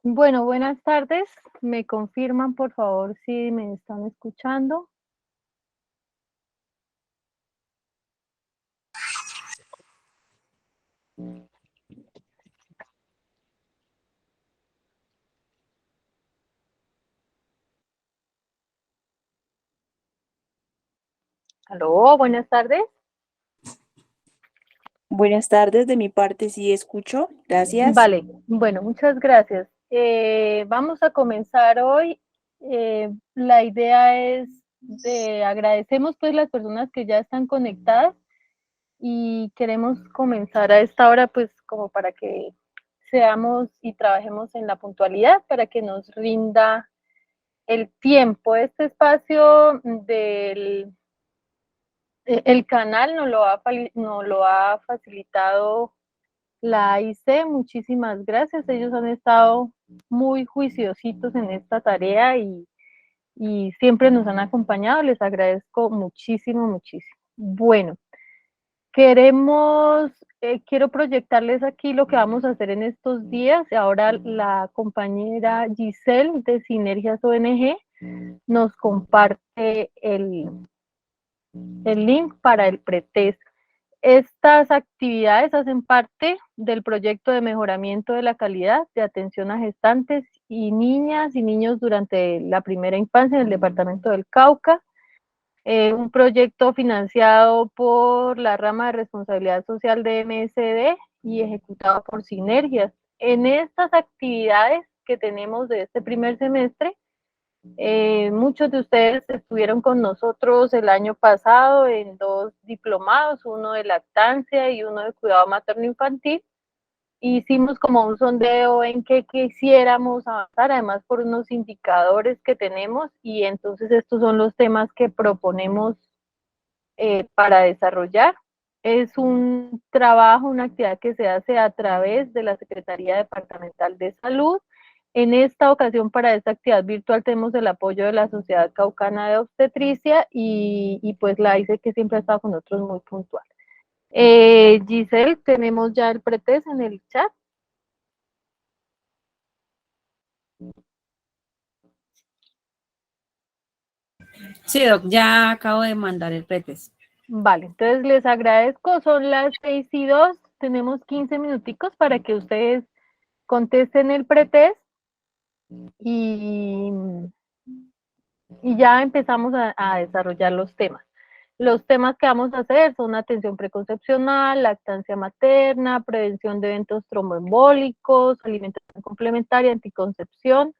Bueno, buenas tardes. ¿Me confirman, por favor, si me están escuchando? Aló, buenas tardes. Buenas tardes, de mi parte sí escucho, gracias. Vale, bueno, muchas gracias. Vamos a comenzar hoy. La idea es de agradecemos pues las personas que ya están conectadas y queremos comenzar a esta hora pues como para que seamos y trabajemos en la puntualidad para que nos rinda el tiempo. Este espacio del el canal nos lo ha facilitado la AIC. Muchísimas gracias. Ellos han estado muy juiciositos en esta tarea y siempre nos han acompañado. Les agradezco muchísimo, muchísimo. Bueno, quiero proyectarles aquí lo que vamos a hacer en estos días. Ahora la compañera Giselle de Sinergias ONG nos comparte el link para el pretest. Estas actividades hacen parte del proyecto de mejoramiento de la calidad de atención a gestantes y niñas y niños durante la primera infancia en el departamento del Cauca, un proyecto financiado por la rama de responsabilidad social de MSD y ejecutado por Sinergias. En estas actividades que tenemos de este primer semestre, muchos de ustedes estuvieron con nosotros el año pasado en dos diplomados, uno de lactancia y uno de cuidado materno infantil. Hicimos como un sondeo en qué quisiéramos avanzar, además por unos indicadores que tenemos, y entonces estos son los temas que proponemos para desarrollar. Es un trabajo, una actividad que se hace a través de la Secretaría Departamental de Salud. En esta ocasión, para esta actividad virtual, tenemos el apoyo de la Sociedad Caucana de Obstetricia y pues la ICE, que siempre ha estado con nosotros muy puntual. Giselle, tenemos ya el pretest en el chat. Sí, Doc, ya acabo de mandar el pretest. Vale, entonces les agradezco. Son las 6:02. Tenemos 15 minuticos para que ustedes contesten el pretest y, y ya empezamos a desarrollar los temas. Los temas que vamos a hacer son atención preconcepcional, lactancia materna, prevención de eventos tromboembólicos, alimentación complementaria, anticoncepción.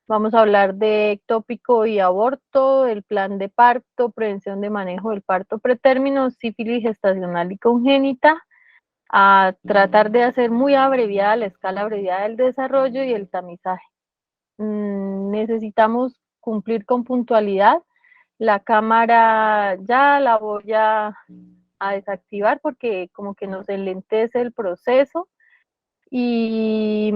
Vamos a hablar de ectópico y aborto, el plan de parto, prevención de manejo del parto pretérmino, sífilis gestacional y congénita, a tratar de hacer muy abreviada la escala abreviada del desarrollo y el tamizaje. Necesitamos cumplir con puntualidad. La cámara ya la voy a desactivar porque como que nos enlentece el proceso y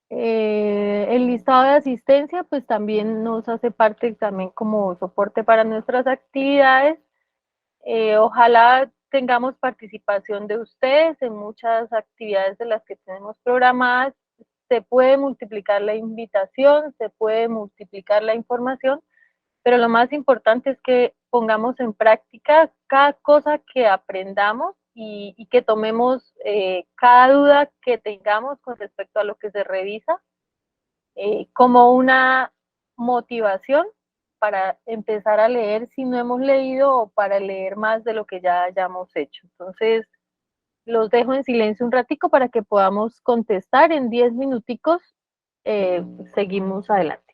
el listado de asistencia pues también nos hace parte también como soporte para nuestras actividades. Ojalá tengamos participación de ustedes en muchas actividades de las que tenemos programadas. Se puede multiplicar la invitación, se puede multiplicar la información, pero lo más importante es que pongamos en práctica cada cosa que aprendamos y que tomemos cada duda que tengamos con respecto a lo que se revisa como una motivación para empezar a leer si no hemos leído o para leer más de lo que ya hayamos hecho. Entonces, los dejo en silencio un ratico para que podamos contestar en 10 minuticos. Seguimos adelante.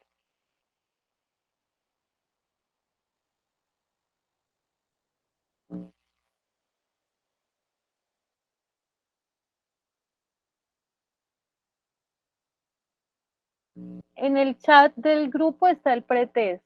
En el chat del grupo está el pretest.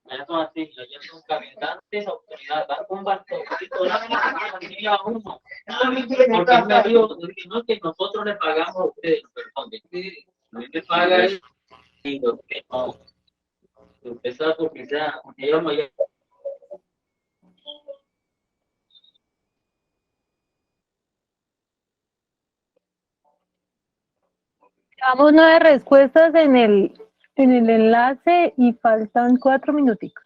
Ya son así, ya son caminantes, autoridad, van con bastón, y toda la familia a uno. Porque él me dijo, dije, no, que nosotros le pagamos a ustedes, perdón, que no le paga él, digo, que no, que usted sabe porque sea, porque ellos no llegan. Llevamos 9 respuestas en el enlace y faltan 4 minuticos.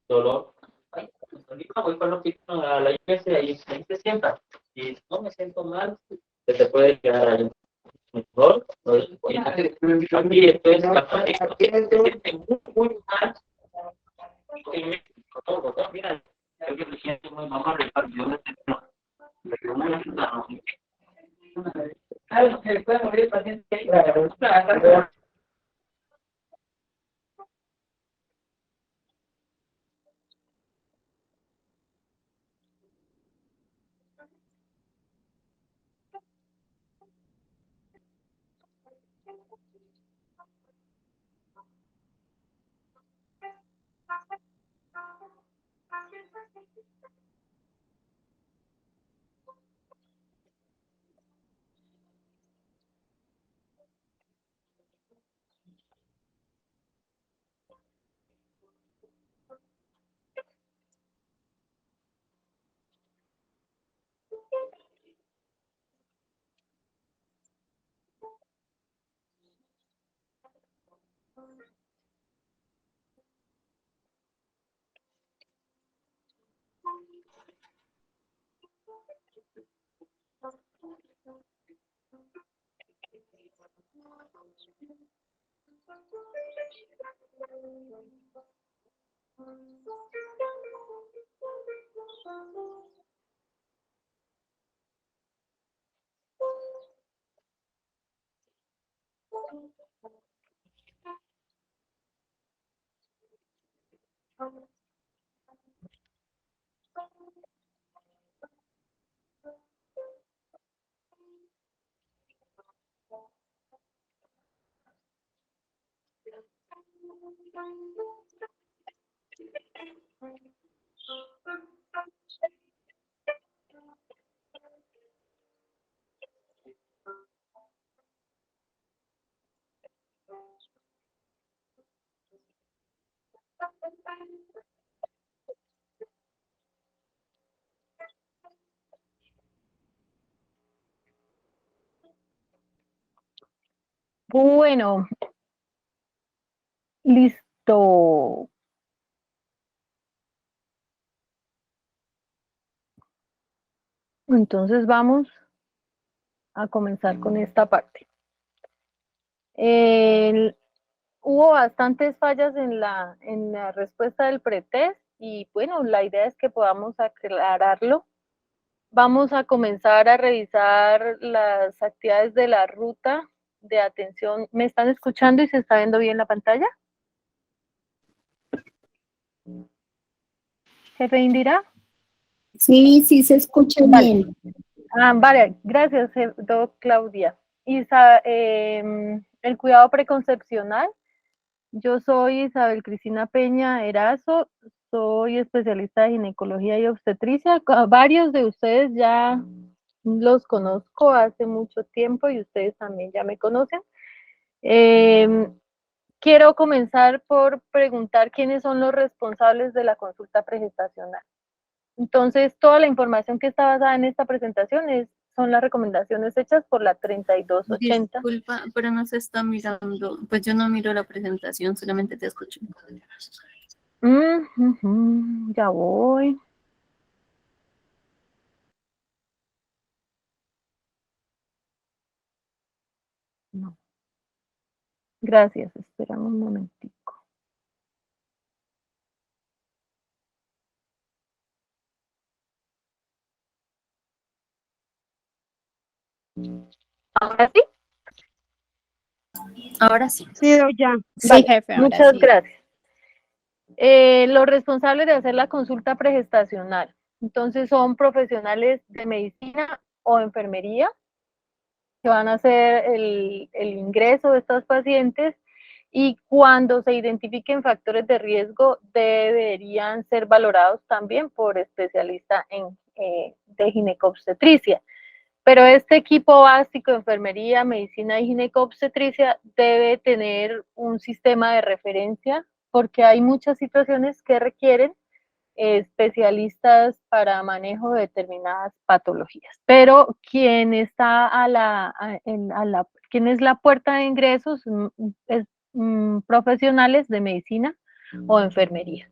Dolor. Ay, ahorita voy para la iglesia y ahí se sienta. Y no me siento mal, se te puede quedar ahí mejor. Aquí esto es bastante, se siente muy, muy mal. Y me dijo todo, ¿no? Mira, yo me siento muy mal, yo me siento muy asustado. Claro, se puede morir el paciente. Bueno, listo. Entonces vamos a comenzar con esta parte. Hubo bastantes fallas en la respuesta del pretest y bueno, la idea es que podamos aclararlo. Vamos a comenzar a revisar las actividades de la ruta de atención. ¿Me están escuchando y se está viendo bien la pantalla? ¿Jefe Indira? Sí, sí se escucha Vale. bien. Vale, gracias, Claudia. Isa, el cuidado preconcepcional. Yo soy Isabel Cristina Peña Erazo, soy especialista de ginecología y obstetricia. Varios de ustedes ya los conozco hace mucho tiempo y ustedes también ya me conocen. Quiero comenzar por preguntar quiénes son los responsables de la consulta pregestacional. Entonces, toda la información que está basada en esta presentación son las recomendaciones hechas por la 3280. Disculpa, pero no se está mirando. Pues yo no miro la presentación, solamente te escucho. Ya voy. No. Gracias, esperamos un momentico. ¿Ahora sí? Ahora sí. Sí, ya. Sí, Vale, jefe, ahora muchas sí. gracias. Los responsables de hacer la consulta pregestacional, entonces son profesionales de medicina o enfermería que van a hacer el ingreso de estos pacientes y cuando se identifiquen factores de riesgo deberían ser valorados también por especialistas de ginecobstetricia. Pero este equipo básico de enfermería, medicina y ginecobstetricia debe tener un sistema de referencia porque hay muchas situaciones que requieren especialistas para manejo de determinadas patologías. Pero quien está quien es la puerta de ingresos es profesionales de medicina o enfermería.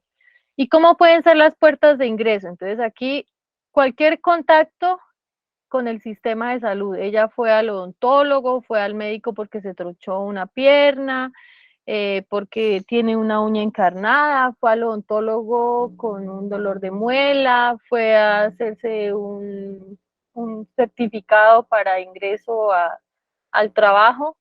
¿Y cómo pueden ser las puertas de ingreso? Entonces aquí cualquier contacto con el sistema de salud. Ella fue al odontólogo, fue al médico porque se tronchó una pierna, porque tiene una uña encarnada, fue al odontólogo con un dolor de muela, fue a hacerse un certificado para ingreso al trabajo.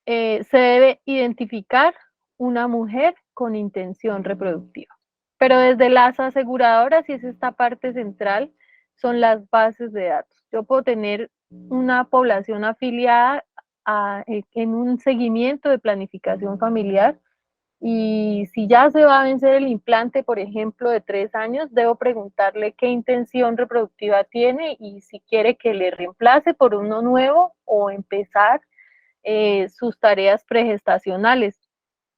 Se debe identificar una mujer con intención reproductiva. Pero desde las aseguradoras, y es esta parte central, son las bases de datos. Yo puedo tener una población afiliada en un seguimiento de planificación familiar, y si ya se va a vencer el implante, por ejemplo, de 3 años, debo preguntarle qué intención reproductiva tiene y si quiere que le reemplace por uno nuevo o empezar sus tareas pregestacionales.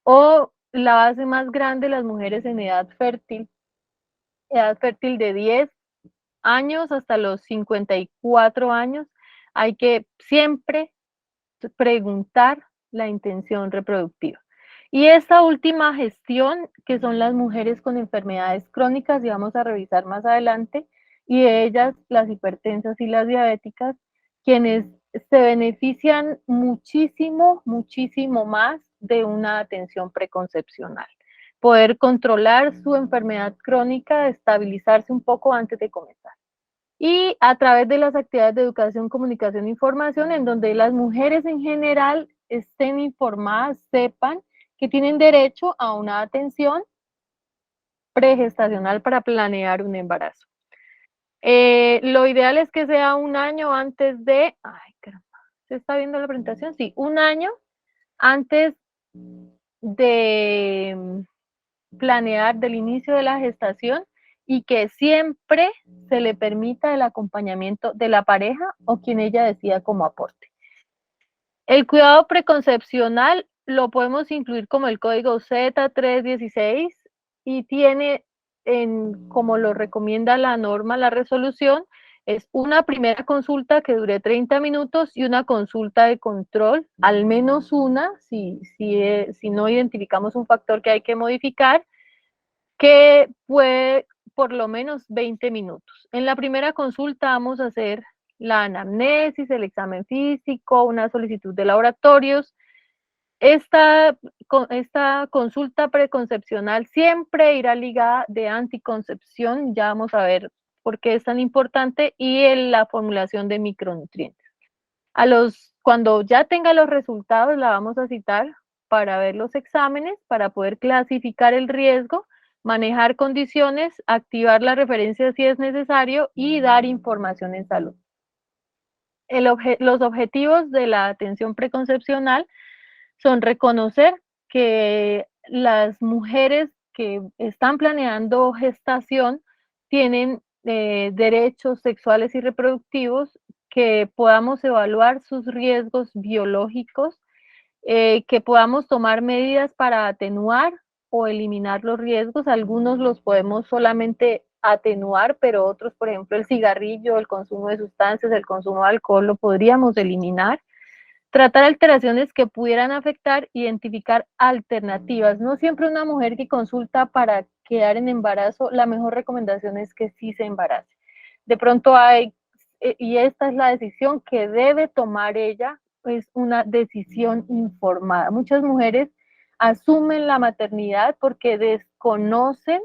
O la base más grande, las mujeres en edad fértil de 10 años hasta los 54 años, hay que siempre preguntar la intención reproductiva. Y esta última gestión, que son las mujeres con enfermedades crónicas, y vamos a revisar más adelante, y de ellas las hipertensas y las diabéticas, quienes se benefician muchísimo, muchísimo más de una atención preconcepcional. Poder controlar su enfermedad crónica, estabilizarse un poco antes de comenzar. Y a través de las actividades de educación, comunicación e información, en donde las mujeres en general estén informadas, sepan que tienen derecho a una atención pregestacional para planear un embarazo. Lo ideal es que sea un año antes de, ay caramba, ¿se está viendo la presentación? Sí, un año antes de planear del inicio de la gestación, y que siempre se le permita el acompañamiento de la pareja o quien ella decida como aporte. El cuidado preconcepcional lo podemos incluir como el código Z316 y tiene, como lo recomienda la norma, la resolución, es una primera consulta que dure 30 minutos y una consulta de control, al menos una, si no identificamos un factor que hay que modificar, que puede por lo menos 20 minutos. En la primera consulta vamos a hacer la anamnesis, el examen físico, una solicitud de laboratorios. Esta consulta preconcepcional siempre irá ligada de anticoncepción, ya vamos a ver por qué es tan importante, y la formulación de micronutrientes. Cuando ya tenga los resultados, la vamos a citar para ver los exámenes, para poder clasificar el riesgo, manejar condiciones, activar la referencia si es necesario y dar información en salud. Los objetivos de la atención preconcepcional son reconocer que las mujeres que están planeando gestación tienen derechos sexuales y reproductivos, que podamos evaluar sus riesgos biológicos, que podamos tomar medidas para atenuar o eliminar los riesgos. Algunos los podemos solamente atenuar, pero otros, por ejemplo, el cigarrillo, el consumo de sustancias, el consumo de alcohol, lo podríamos eliminar. Tratar alteraciones que pudieran afectar, identificar alternativas. No siempre una mujer que consulta para quedar en embarazo, la mejor recomendación es que sí se embarace. De pronto y esta es la decisión que debe tomar ella, es una decisión informada. Muchas mujeres asumen la maternidad porque desconocen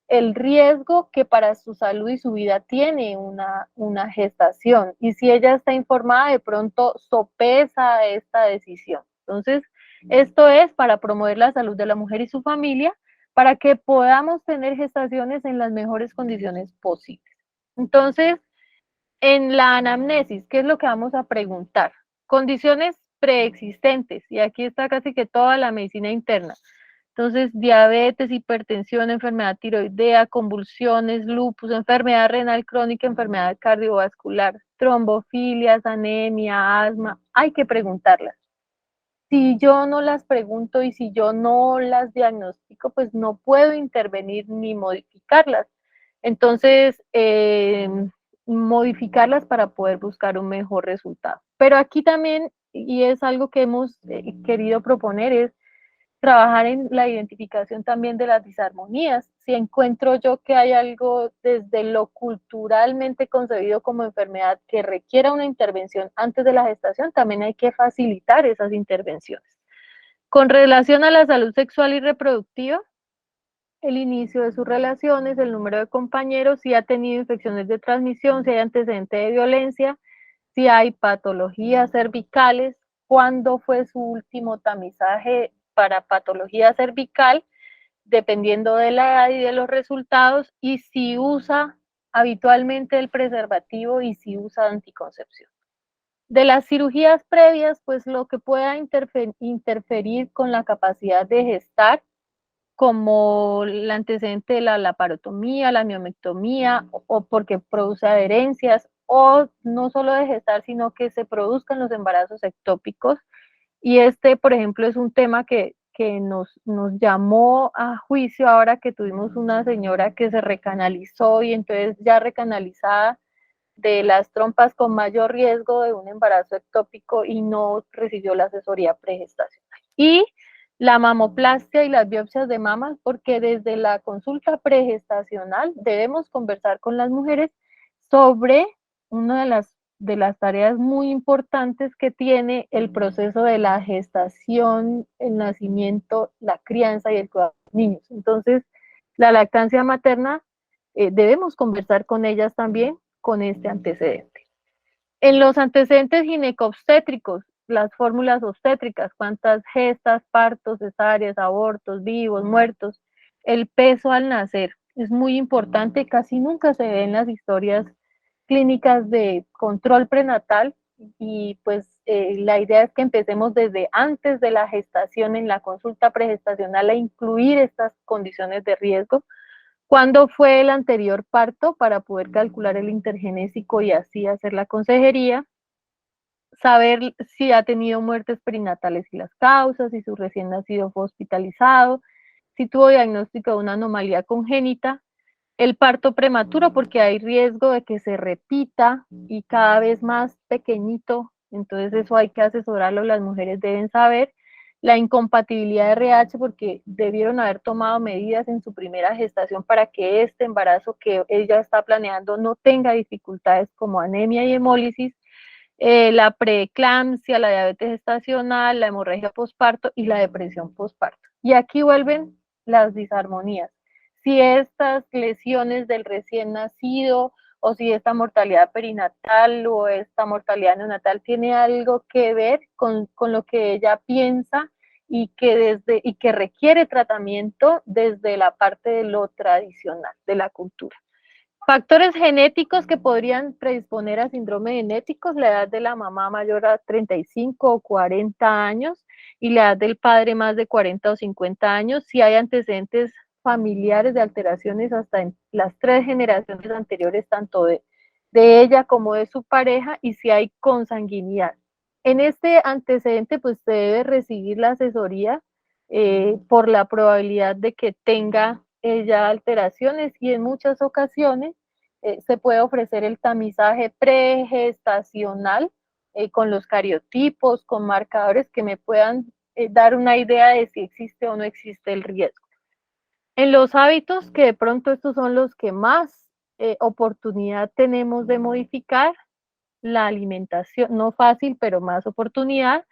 el riesgo que para su salud y su vida tiene una gestación. Y si ella está informada, de pronto sopesa esta decisión. Entonces, esto es para promover la salud de la mujer y su familia, para que podamos tener gestaciones en las mejores condiciones posibles. Entonces, en la anamnesis, ¿qué es lo que vamos a preguntar? Condiciones preexistentes, y aquí está casi que toda la medicina interna. Entonces, diabetes, hipertensión, enfermedad tiroidea, convulsiones, lupus, enfermedad renal crónica, enfermedad cardiovascular, trombofilias, anemia, asma, hay que preguntarlas. si yo no las pregunto y si yo no las diagnostico, pues no puedo intervenir ni modificarlas. Entonces, modificarlas para poder buscar un mejor resultado. Pero aquí también, y es algo que hemos querido proponer, es trabajar en la identificación también de las disarmonías. Si encuentro yo que hay algo desde lo culturalmente concebido como enfermedad que requiera una intervención antes de la gestación, también hay que facilitar esas intervenciones. Con relación a la salud sexual y reproductiva, el inicio de sus relaciones, el número de compañeros, si ha tenido infecciones de transmisión, si hay antecedente de violencia, si hay patologías cervicales, cuándo fue su último tamizaje para patología cervical, dependiendo de la edad y de los resultados, y si usa habitualmente el preservativo y si usa anticoncepción. De las cirugías previas, pues lo que pueda interferir con la capacidad de gestar, como el antecedente de la laparotomía, la miomectomía, o porque produce adherencias, o no solo de gestar, sino que se produzcan los embarazos ectópicos. Y este, por ejemplo, es un tema que nos llamó a juicio ahora que tuvimos una señora que se recanalizó y entonces ya recanalizada de las trompas con mayor riesgo de un embarazo ectópico y no recibió la asesoría pregestacional. Y la mamoplastia y las biopsias de mamas, porque desde la consulta pregestacional debemos conversar con las mujeres sobre una de las tareas muy importantes que tiene el proceso de la gestación, el nacimiento, la crianza y el cuidado de los niños. Entonces, la lactancia materna, debemos conversar con ellas también con este antecedente. En los antecedentes ginecobstétricos, las fórmulas obstétricas, cuántas gestas, partos, cesáreas, abortos, vivos, muertos, el peso al nacer, es muy importante, casi nunca se ve en las historias clínicas de control prenatal y pues la idea es que empecemos desde antes de la gestación en la consulta pregestacional a incluir estas condiciones de riesgo. ¿Cuándo fue el anterior parto para poder calcular el intergenésico y así hacer la consejería? Saber si ha tenido muertes perinatales y las causas, si su recién nacido fue hospitalizado, si tuvo diagnóstico de una anomalía congénita, el parto prematuro porque hay riesgo de que se repita y cada vez más pequeñito, entonces eso hay que asesorarlo, las mujeres deben saber. La incompatibilidad de RH porque debieron haber tomado medidas en su primera gestación para que este embarazo que ella está planeando no tenga dificultades como anemia y hemólisis, la preeclampsia, la diabetes gestacional, la hemorragia posparto y la depresión posparto. Y aquí vuelven las disarmonías. Si estas lesiones del recién nacido o si esta mortalidad perinatal o esta mortalidad neonatal tiene algo que ver con lo que ella piensa y que requiere tratamiento desde la parte de lo tradicional, de la cultura. Factores genéticos que podrían predisponer a síndrome genéticos, la edad de la mamá mayor a 35 o 40 años y la edad del padre más de 40 o 50 años, si hay antecedentes familiares de alteraciones hasta en las 3 generaciones anteriores, tanto de ella como de su pareja, y si hay consanguinidad. En este antecedente, pues se debe recibir la asesoría por la probabilidad de que tenga ella alteraciones y en muchas ocasiones se puede ofrecer el tamizaje pregestacional con los cariotipos, con marcadores que me puedan dar una idea de si existe o no existe el riesgo. En los hábitos, que de pronto estos son los que más oportunidad tenemos de modificar, la alimentación, no fácil, pero más oportunidad,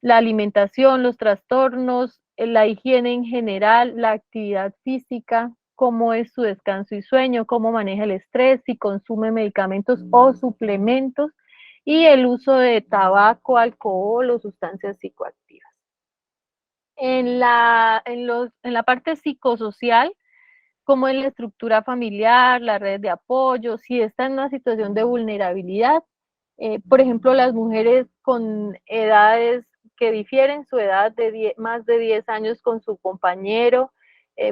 la alimentación, los trastornos, la higiene en general, la actividad física, cómo es su descanso y sueño, cómo maneja el estrés, si consume medicamentos o suplementos, y el uso de tabaco, alcohol o sustancias psicoactivas. En la parte psicosocial, cómo es la estructura familiar, la red de apoyo, si está en una situación de vulnerabilidad. Por ejemplo, las mujeres con edades que difieren, su edad de más de 10 años con su compañero,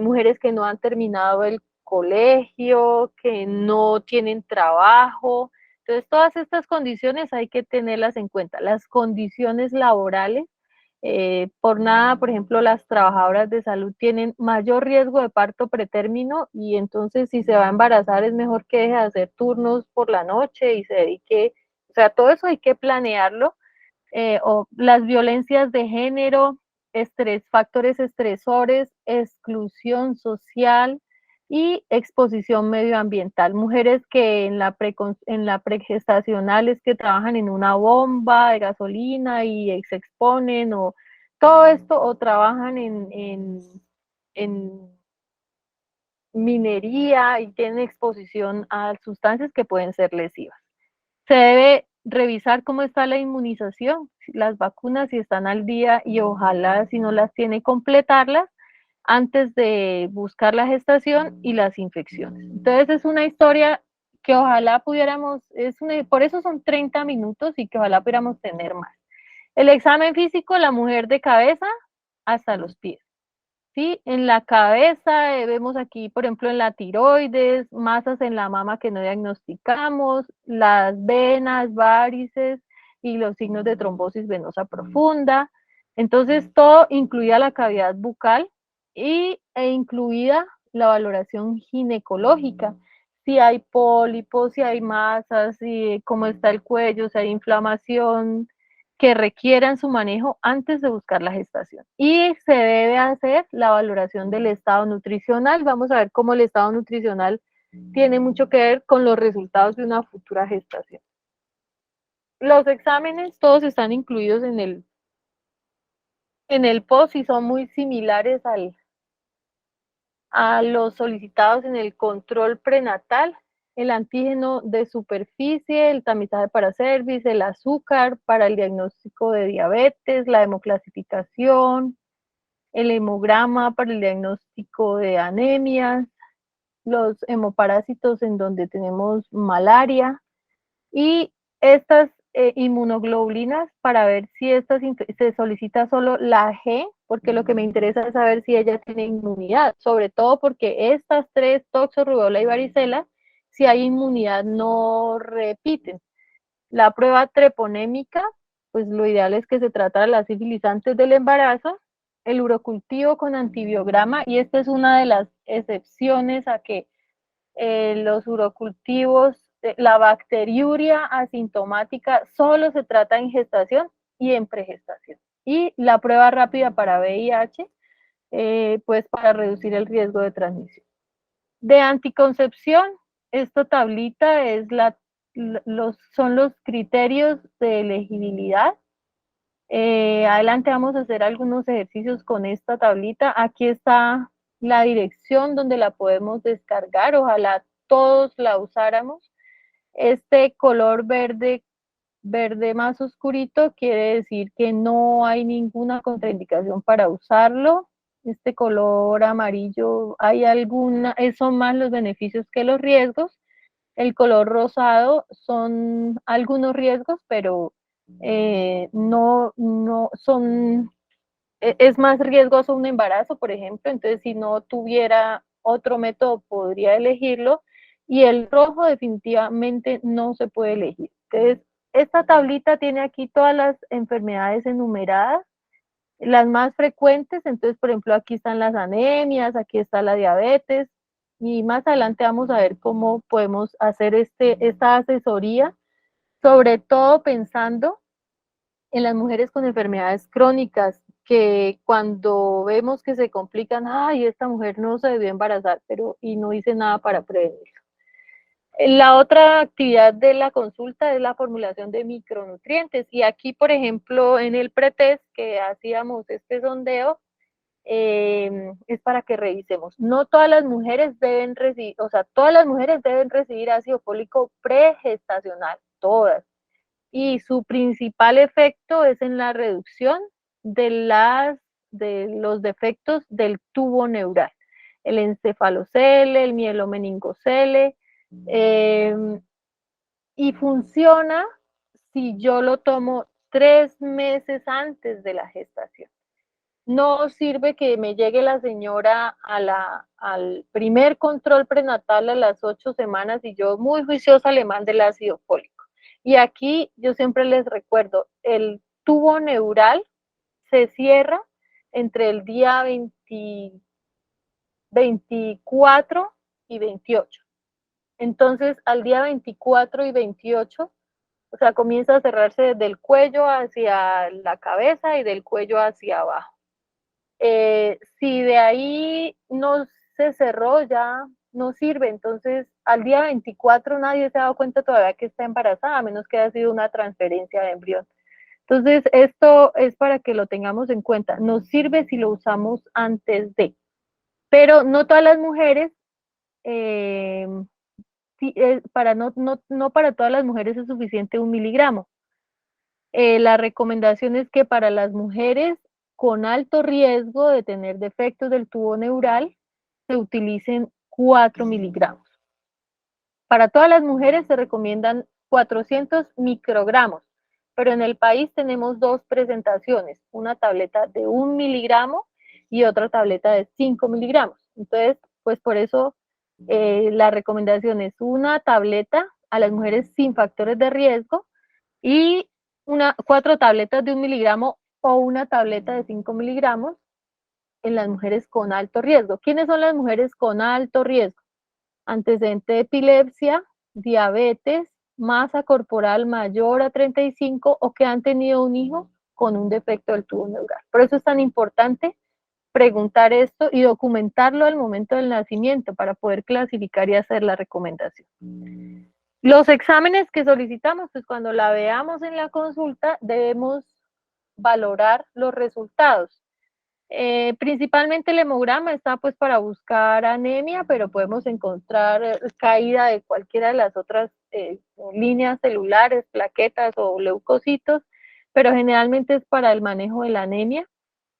mujeres que no han terminado el colegio, que no tienen trabajo. Entonces, todas estas condiciones hay que tenerlas en cuenta. Las condiciones laborales, Por nada, por ejemplo, las trabajadoras de salud tienen mayor riesgo de parto pretérmino y entonces si se va a embarazar es mejor que deje de hacer turnos por la noche y se dedique, o sea, todo eso hay que planearlo. O las violencias de género, factores estresores, exclusión social y exposición medioambiental. Mujeres que en la pregestacional que trabajan en una bomba de gasolina y se exponen, o todo esto, o trabajan en minería y tienen exposición a sustancias que pueden ser lesivas. Se debe revisar cómo está la inmunización, las vacunas, si están al día, y ojalá, si no las tiene, completarlas antes de buscar la gestación y las infecciones. Entonces es una historia que ojalá pudiéramos, por eso son 30 minutos y que ojalá pudiéramos tener más. El examen físico, la mujer de cabeza hasta los pies. ¿Sí? En la cabeza, vemos aquí, por ejemplo, en la tiroides, masas en la mama que no diagnosticamos, las venas, varices y los signos de trombosis venosa profunda. Entonces, todo incluida la cavidad bucal e incluida la valoración ginecológica. Si hay pólipos, si hay masas, si, cómo está el cuello, si hay inflamación, que requieran su manejo antes de buscar la gestación. Y se debe hacer la valoración del estado nutricional. Vamos a ver cómo el estado nutricional tiene mucho que ver con los resultados de una futura gestación. Los exámenes todos están incluidos en el post y son muy similares a los solicitados en el control prenatal. El antígeno de superficie, el tamizaje para cervix, el azúcar para el diagnóstico de diabetes, la hemoclasificación, el hemograma para el diagnóstico de anemias, los hemoparásitos en donde tenemos malaria y estas inmunoglobulinas para ver si se solicita solo la G, porque lo que me interesa es saber si ella tiene inmunidad, sobre todo porque estas tres, toxo, rubéola y varicela, si hay inmunidad no repiten. La prueba treponémica, pues lo ideal es que se tratara la sífilis antes del embarazo, el urocultivo con antibiograma, y esta es una de las excepciones a que los urocultivos, la bacteriuria asintomática solo se trata en gestación y en pregestación. Y la prueba rápida para VIH, pues para reducir el riesgo de transmisión. De anticoncepción, esta tablita es son los criterios de elegibilidad. Adelante vamos a hacer algunos ejercicios con esta tablita. Aquí está la dirección donde la podemos descargar. Ojalá todos la usáramos. Este color verde más oscurito quiere decir que no hay ninguna contraindicación para usarlo. Este color amarillo, son más los beneficios que los riesgos. El color rosado son algunos riesgos, pero no son, es más riesgoso un embarazo, por ejemplo, entonces si no tuviera otro método podría elegirlo, y el rojo definitivamente no se puede elegir. Entonces, esta tablita tiene aquí todas las enfermedades enumeradas, las más frecuentes. Entonces, por ejemplo, aquí están las anemias, aquí está la diabetes, y más adelante vamos a ver cómo podemos hacer esta asesoría, sobre todo pensando en las mujeres con enfermedades crónicas, que cuando vemos que se complican, ay, esta mujer no se debió embarazar, y no hice nada para prevenirlo. La otra actividad de la consulta es la formulación de micronutrientes, y aquí, por ejemplo, en el pretest que hacíamos este sondeo, es para que revisemos. No todas las mujeres deben recibir, o sea, todas las mujeres deben recibir ácido fólico pregestacional, todas. Y su principal efecto es en la reducción de los defectos del tubo neural, el encefalocele, el mielomeningocele, y funciona si yo lo tomo 3 meses antes de la gestación. No sirve que me llegue la señora al primer control prenatal a las 8 semanas y yo muy juiciosa le mande el ácido fólico. Y aquí yo siempre les recuerdo, el tubo neural se cierra entre el día 24 y 28. Entonces, al día 24 y 28, o sea, comienza a cerrarse desde el cuello hacia la cabeza y del cuello hacia abajo. Si de ahí no se cerró, ya no sirve. Entonces, al día 24 nadie se ha dado cuenta todavía que está embarazada, a menos que haya sido una transferencia de embrión. Entonces, esto es para que lo tengamos en cuenta. Nos sirve si lo usamos antes de, pero no todas las mujeres, no para todas las mujeres es suficiente 1 miligramo. La recomendación es que para las mujeres con alto riesgo de tener defectos del tubo neural se utilicen 4 miligramos. Para todas las mujeres se recomiendan 400 microgramos, pero en el país tenemos 2 presentaciones, una tableta de 1 miligramo y otra tableta de 5 miligramos. Entonces, pues por eso la recomendación es una tableta a las mujeres sin factores de riesgo y 4 tabletas de 1 miligramo o una tableta de 5 miligramos en las mujeres con alto riesgo. ¿Quiénes son las mujeres con alto riesgo? Antecedente de epilepsia, diabetes, masa corporal mayor a 35 o que han tenido un hijo con un defecto del tubo neural. Por eso es tan importante preguntar esto y documentarlo al momento del nacimiento para poder clasificar y hacer la recomendación. Los exámenes que solicitamos, pues cuando la veamos en la consulta debemos valorar los resultados. Principalmente el hemograma está pues para buscar anemia, pero podemos encontrar caída de cualquiera de las otras líneas celulares, plaquetas o leucocitos, pero generalmente es para el manejo de la anemia.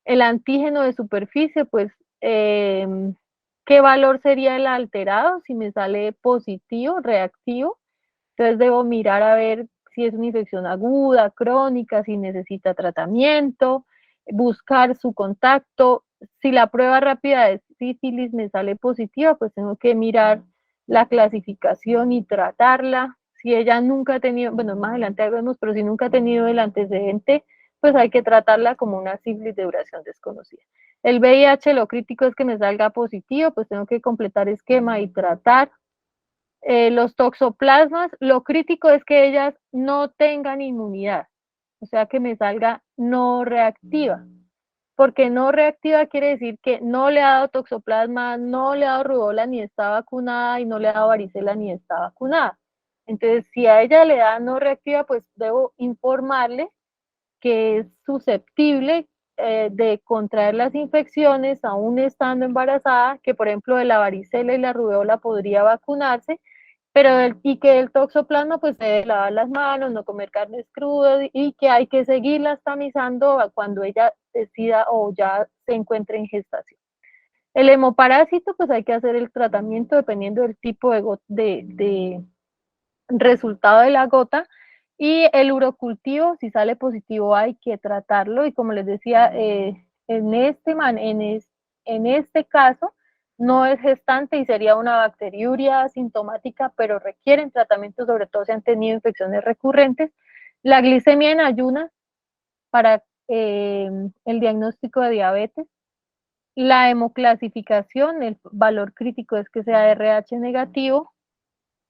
El antígeno de superficie, pues, ¿qué valor sería el alterado? Si me sale positivo, reactivo, entonces debo mirar a ver si es una infección aguda, crónica, si necesita tratamiento, buscar su contacto. Si la prueba rápida de sífilis me sale positiva, pues tengo que mirar la clasificación y tratarla. Si ella nunca ha tenido, bueno, más adelante vemos, pero si nunca ha tenido el antecedente, pues hay que tratarla como una sífilis de duración desconocida. El VIH, lo crítico es que me salga positivo, pues tengo que completar esquema y tratar. Los toxoplasmas, lo crítico es que ellas no tengan inmunidad, o sea que me salga no reactiva, porque no reactiva quiere decir que no le ha dado toxoplasma, no le ha dado rubiola ni está vacunada y no le ha dado varicela ni está vacunada. Entonces, si a ella le da no reactiva, pues debo informarle que es susceptible de contraer las infecciones aún estando embarazada, que por ejemplo de la varicela y la rubiola podría vacunarse, pero y que el toxoplasma pues se debe lavar las manos, no comer carnes crudas y que hay que seguirlas tamizando cuando ella decida o ya se encuentre en gestación. El hemoparásito pues hay que hacer el tratamiento dependiendo del tipo de resultado de la gota. Y el urocultivo, si sale positivo, hay que tratarlo. Y como les decía, en este caso, no es gestante y sería una bacteriuria asintomática, pero requieren tratamiento, sobre todo si han tenido infecciones recurrentes. La glicemia en ayunas para el diagnóstico de diabetes. La hemoclasificación, el valor crítico es que sea RH negativo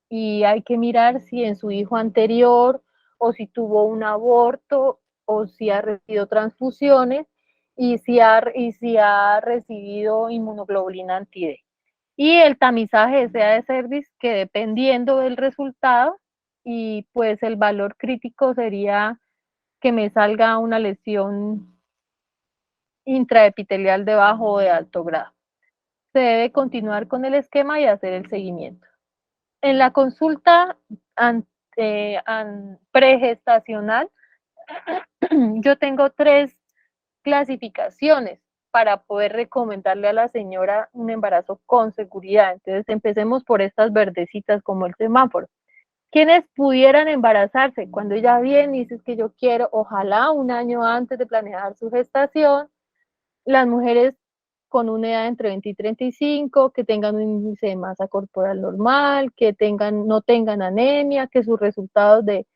y hay que mirar si en su hijo anterior o si tuvo un aborto o si ha recibido transfusiones y si ha recibido inmunoglobulina anti-D. Y el tamizaje de SEA de cervix, que dependiendo del resultado, y pues el valor crítico sería que me salga una lesión intraepitelial de bajo o de alto grado. Se debe continuar con el esquema y hacer el seguimiento. En la consulta pregestacional, yo tengo 3 clasificaciones para poder recomendarle a la señora un embarazo con seguridad. Entonces, empecemos por estas verdecitas como el semáforo. ¿Quiénes pudieran embarazarse? Cuando ella viene y dice que yo quiero, ojalá un año antes de planear su gestación, las mujeres con una edad entre 20 y 35, que tengan un índice de masa corporal normal, que no tengan anemia, que sus resultados de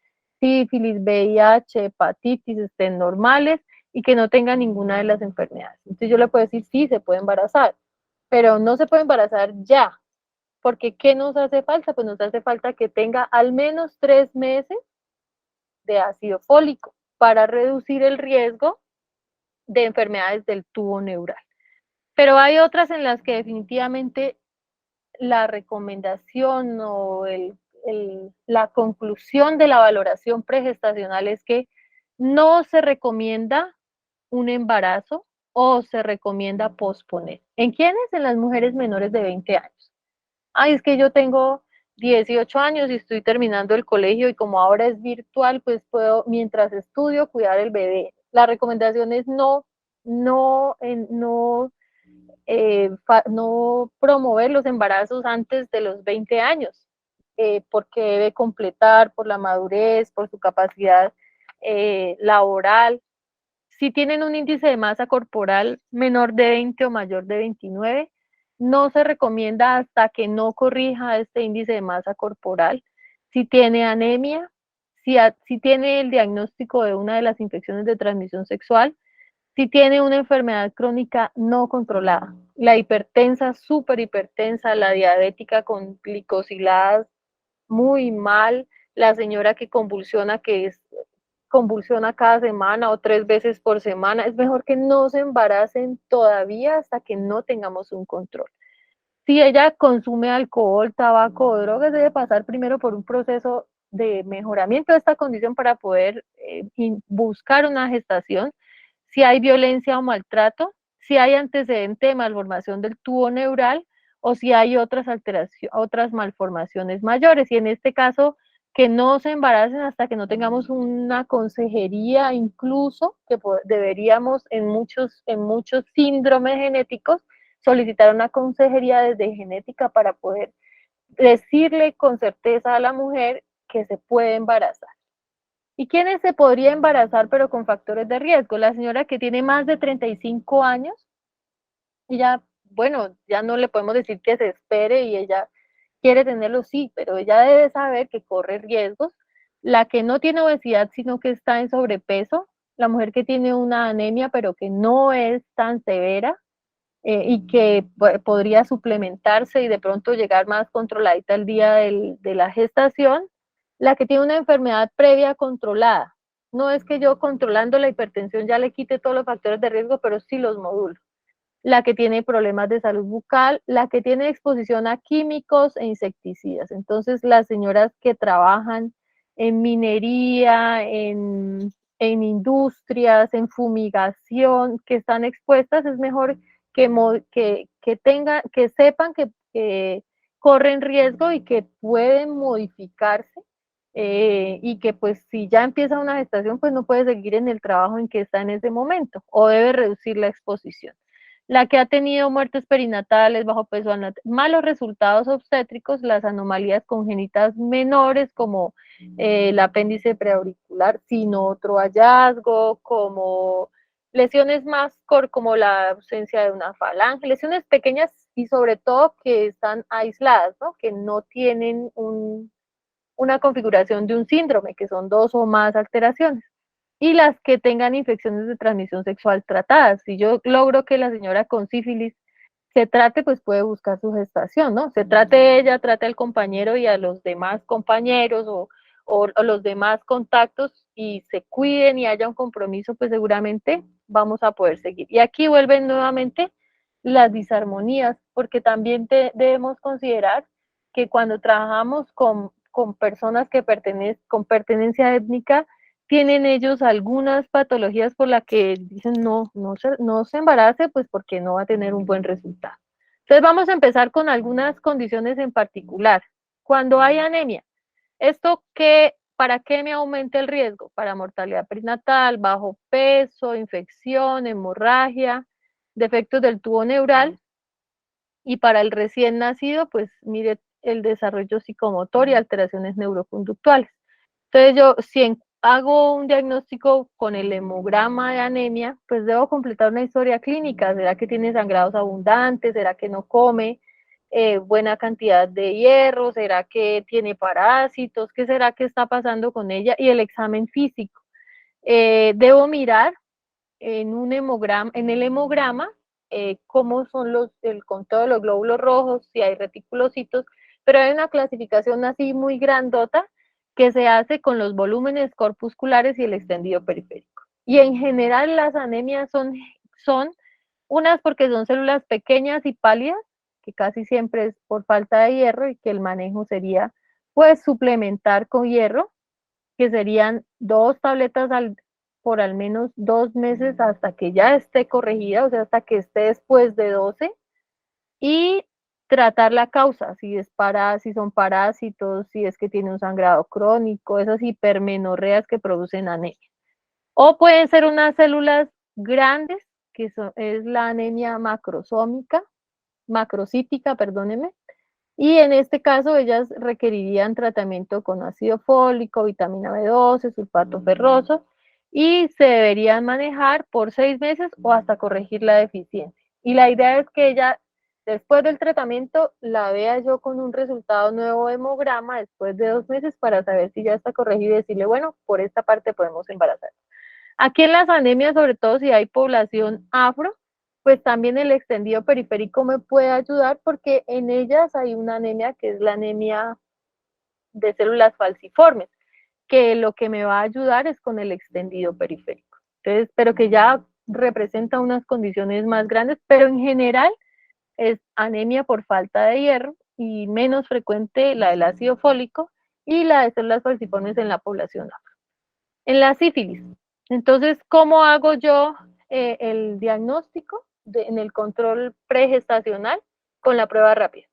sífilis, VIH, hepatitis estén normales y que no tenga ninguna de las enfermedades. Entonces yo le puedo decir, sí, se puede embarazar, pero no se puede embarazar ya, porque ¿qué nos hace falta? Pues nos hace falta que tenga al menos 3 meses de ácido fólico para reducir el riesgo de enfermedades del tubo neural. Pero hay otras en las que definitivamente la recomendación o la conclusión de la valoración pregestacional es que no se recomienda un embarazo o se recomienda posponer. ¿En quiénes? En las mujeres menores de 20 años. Ay, es que yo tengo 18 años y estoy terminando el colegio y como ahora es virtual, pues puedo, mientras estudio, cuidar el bebé. La recomendación es no promover los embarazos antes de los 20 años, porque debe completar por la madurez, por su capacidad laboral. Si tienen un índice de masa corporal menor de 20 o mayor de 29, no se recomienda hasta que no corrija este índice de masa corporal. Si tiene anemia, si tiene el diagnóstico de una de las infecciones de transmisión sexual, si tiene una enfermedad crónica no controlada, la hipertensa, súper hipertensa, la diabética con glicosiladas muy mal, la señora que convulsiona cada semana o 3 veces por semana, es mejor que no se embaracen todavía hasta que no tengamos un control. Si ella consume alcohol, tabaco o drogas, debe pasar primero por un proceso de mejoramiento de esta condición para poder buscar una gestación. Si hay violencia o maltrato, si hay antecedente de malformación del tubo neural o si hay otras otras malformaciones mayores. Y en este caso, que no se embaracen hasta que no tengamos una consejería, incluso que deberíamos en muchos síndromes genéticos solicitar una consejería desde genética para poder decirle con certeza a la mujer que se puede embarazar. ¿Y quiénes se podría embarazar pero con factores de riesgo? La señora que tiene más de 35 años, ella, bueno, ya no le podemos decir que se espere y ella quiere tenerlo, sí, pero ella debe saber que corre riesgos. La que no tiene obesidad, sino que está en sobrepeso, la mujer que tiene una anemia, pero que no es tan severa y que podría suplementarse y de pronto llegar más controladita el día de la gestación, la que tiene una enfermedad previa controlada. No es que yo controlando la hipertensión ya le quite todos los factores de riesgo, pero sí los modulo. La que tiene problemas de salud bucal, la que tiene exposición a químicos e insecticidas. Entonces, las señoras que trabajan en minería, en industrias, en fumigación, que están expuestas, es mejor que sepan que corren riesgo y que pueden modificarse y que pues si ya empieza una gestación, pues no puede seguir en el trabajo en que está en ese momento o debe reducir la exposición. La que ha tenido muertes perinatales, bajo peso, malos resultados obstétricos, las anomalías congénitas menores como el apéndice preauricular sin otro hallazgo, como lesiones más como la ausencia de una falange, lesiones pequeñas y sobre todo que están aisladas, ¿no? Que no tienen una configuración de un síndrome, que son 2 o más alteraciones. Y las que tengan infecciones de transmisión sexual tratadas. Si yo logro que la señora con sífilis se trate, pues puede buscar su gestación, ¿no? Se trate ella, trate al compañero y a los demás compañeros o los demás contactos y se cuiden y haya un compromiso, pues seguramente vamos a poder seguir. Y aquí vuelven nuevamente las disarmonías, porque también debemos considerar que cuando trabajamos con personas que con pertenencia étnica, tienen ellos algunas patologías por las que dicen no se embarace, pues porque no va a tener un buen resultado. Entonces vamos a empezar con algunas condiciones en particular. Cuando hay anemia, ¿para qué me aumenta el riesgo? Para mortalidad perinatal, bajo peso, infección, hemorragia, defectos del tubo neural, y para el recién nacido, pues mire el desarrollo psicomotor y alteraciones neuroconductuales. Entonces si hago un diagnóstico con el hemograma de anemia, pues debo completar una historia clínica. ¿Será que tiene sangrados abundantes? ¿Será que no come buena cantidad de hierro? ¿Será que tiene parásitos? ¿Qué será que está pasando con ella? Y el examen físico. Debo mirar en un hemograma, en el hemograma, cómo son el conteo de los glóbulos rojos, si hay reticulocitos, pero hay una clasificación así muy grandota que se hace con los volúmenes corpusculares y el extendido periférico. Y en general las anemias son unas porque son células pequeñas y pálidas, que casi siempre es por falta de hierro y que el manejo sería pues suplementar con hierro, que serían 2 tabletas por al menos 2 meses hasta que ya esté corregida, o sea, hasta que esté después de 12, y tratar la causa, si son parásitos, si es que tiene un sangrado crónico, esas hipermenorreas que producen anemia. O pueden ser unas células grandes, que es la anemia macrocítica, perdónenme, y en este caso ellas requerirían tratamiento con ácido fólico, vitamina B12, sulfato ferroso, y se deberían manejar por 6 meses o hasta corregir la deficiencia. Y la idea es que ella, después del tratamiento, la vea yo con un resultado nuevo de hemograma después de 2 meses para saber si ya está corregido y decirle, bueno, por esta parte podemos embarazar. Aquí en las anemias, sobre todo si hay población afro, pues también el extendido periférico me puede ayudar porque en ellas hay una anemia que es la anemia de células falciformes, que lo que me va a ayudar es con el extendido periférico. Entonces, pero que ya representa unas condiciones más grandes, pero en general es anemia por falta de hierro y menos frecuente la del ácido fólico y la de células falciformes en la población afro. En la sífilis, entonces, ¿cómo hago yo el diagnóstico en el control pregestacional? Con la prueba rápida.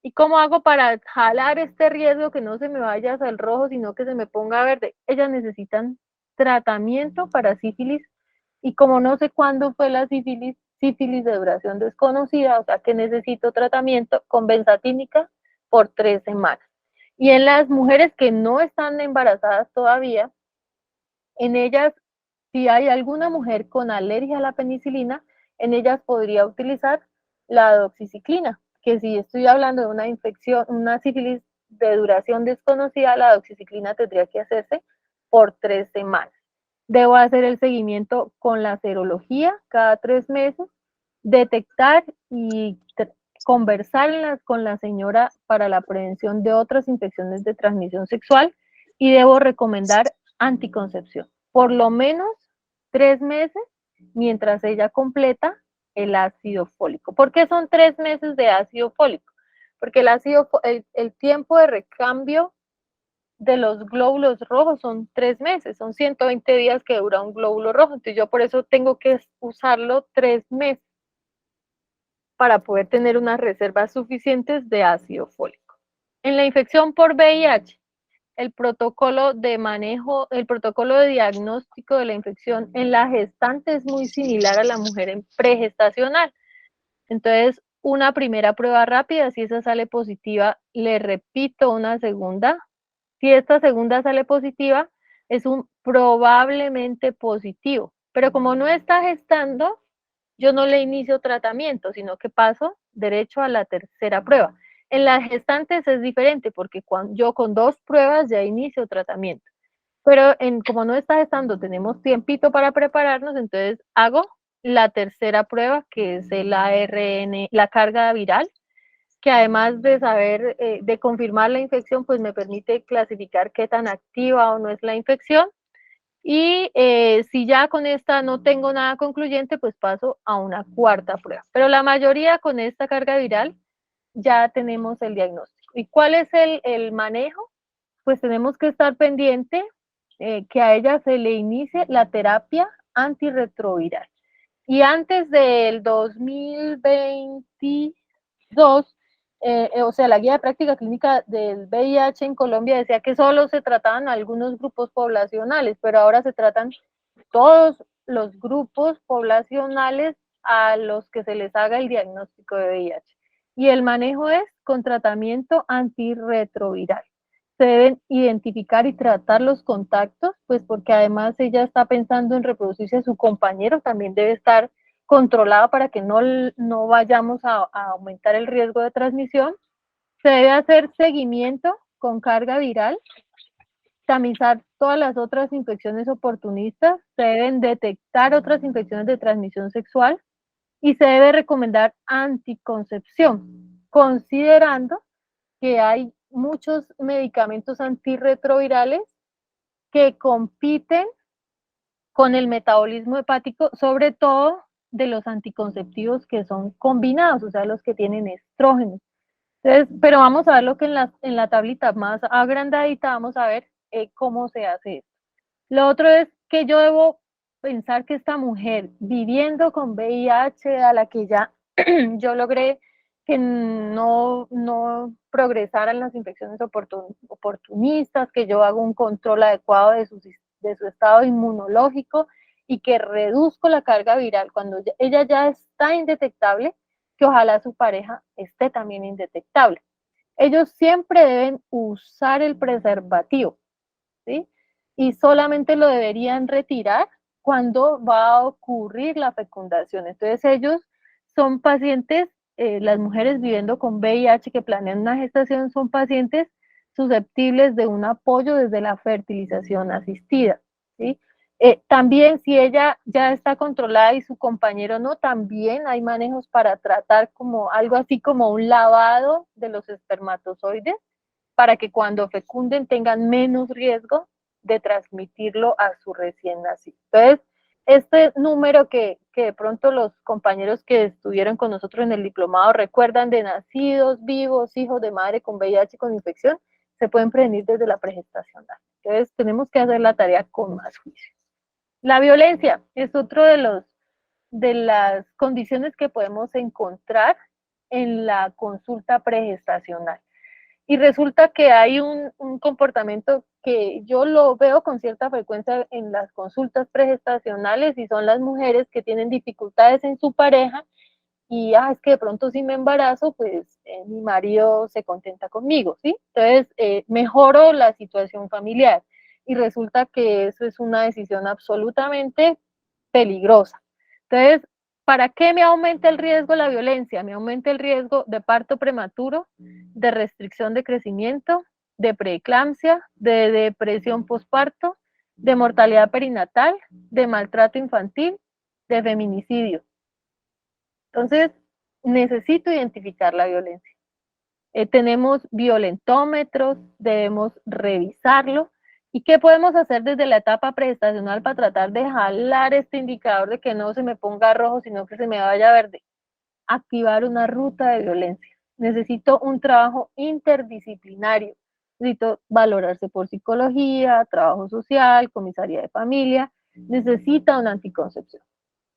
¿Y cómo hago para jalar este riesgo que no se me vaya hacia el rojo, sino que se me ponga verde? Ellas necesitan tratamiento para sífilis y como no sé cuándo fue la sífilis de duración desconocida, o sea que necesito tratamiento con benzatínica por 3 semanas. Y en las mujeres que no están embarazadas todavía, en ellas, si hay alguna mujer con alergia a la penicilina, en ellas podría utilizar la doxiciclina, que si estoy hablando de una infección, una sífilis de duración desconocida, la doxiciclina tendría que hacerse por 3 semanas. Debo hacer el seguimiento con la serología cada 3 meses, detectar y conversar con la señora para la prevención de otras infecciones de transmisión sexual y debo recomendar anticoncepción, por lo menos 3 meses mientras ella completa el ácido fólico. ¿Por qué son 3 meses de ácido fólico? Porque el tiempo de recambio de los glóbulos rojos son 3 meses, son 120 días que dura un glóbulo rojo, entonces yo por eso tengo que usarlo 3 meses para poder tener unas reservas suficientes de ácido fólico. En la infección por VIH, el protocolo de diagnóstico de la infección en la gestante es muy similar a la mujer en pregestacional. Entonces, una primera prueba rápida, si esa sale positiva, le repito una segunda. Si esta segunda sale positiva, es un probablemente positivo. Pero como no está gestando, yo no le inicio tratamiento, sino que paso derecho a la tercera prueba. En las gestantes es diferente porque yo con 2 pruebas ya inicio tratamiento. Pero como no está gestando, tenemos tiempito para prepararnos, entonces hago la tercera prueba, que es el ARN, la carga viral, que además de saber, de confirmar la infección, pues me permite clasificar qué tan activa o no es la infección. Y si ya con esta no tengo nada concluyente, pues paso a una cuarta prueba. Pero la mayoría con esta carga viral ya tenemos el diagnóstico. ¿Y cuál es el manejo? Pues tenemos que estar pendiente que a ella se le inicie la terapia antirretroviral. Y antes del 2022, o sea, la guía de práctica clínica del VIH en Colombia decía que solo se trataban algunos grupos poblacionales, pero ahora se tratan todos los grupos poblacionales a los que se les haga el diagnóstico de VIH. Y el manejo es con tratamiento antirretroviral. Se deben identificar y tratar los contactos, pues porque además ella está pensando en reproducirse a su compañero, también debe estar controlada para que no vayamos a aumentar el riesgo de transmisión. Se debe hacer seguimiento con carga viral tamizar todas las otras infecciones oportunistas, se deben detectar otras infecciones de transmisión sexual y se debe recomendar anticoncepción, considerando que hay muchos medicamentos antirretrovirales que compiten con el metabolismo hepático, sobre todo de los anticonceptivos que son combinados, o sea, los que tienen estrógenos. Entonces, pero vamos a ver lo que en la tablita más agrandadita, vamos a ver cómo se hace esto. Lo otro es que yo debo pensar que esta mujer viviendo con VIH, a la que ya yo logré que no progresaran las infecciones oportunistas, que yo hago un control adecuado de su estado inmunológico y que reduzco la carga viral cuando ella ya está indetectable, que ojalá su pareja esté también indetectable. Ellos siempre deben usar el preservativo, ¿sí? Y solamente lo deberían retirar cuando va a ocurrir la fecundación. Entonces ellos son pacientes, las mujeres viviendo con VIH que planean una gestación son pacientes susceptibles de un apoyo desde la fertilización asistida, ¿sí? También si ella ya está controlada y su compañero no, también hay manejos para tratar como algo así como un lavado de los espermatozoides para que cuando fecunden tengan menos riesgo de transmitirlo a su recién nacido. Entonces, este número que de pronto los compañeros que estuvieron con nosotros en el diplomado recuerdan de nacidos vivos, hijos de madre con VIH con infección, se pueden prevenir desde la pregestacional. Entonces, tenemos que hacer la tarea con más juicio. La violencia es otro de las condiciones que podemos encontrar en la consulta pregestacional. Y resulta que hay un comportamiento que yo lo veo con cierta frecuencia en las consultas pregestacionales y son las mujeres que tienen dificultades en su pareja y es que de pronto si me embarazo, pues mi marido se contenta conmigo, ¿sí? Entonces mejoro la situación familiar y resulta que eso es una decisión absolutamente peligrosa. Entonces, ¿para qué me aumenta el riesgo la violencia? Me aumenta el riesgo de parto prematuro, de restricción de crecimiento, de preeclampsia, de depresión postparto, de mortalidad perinatal, de maltrato infantil, de feminicidio. Entonces, necesito identificar la violencia. Tenemos violentómetros, debemos revisarlo. ¿Y qué podemos hacer desde la etapa pregestacional para tratar de jalar este indicador de que no se me ponga rojo, sino que se me vaya verde? Activar una ruta de violencia. Necesito un trabajo interdisciplinario. Necesito valorarse por psicología, trabajo social, comisaría de familia. Necesita una anticoncepción.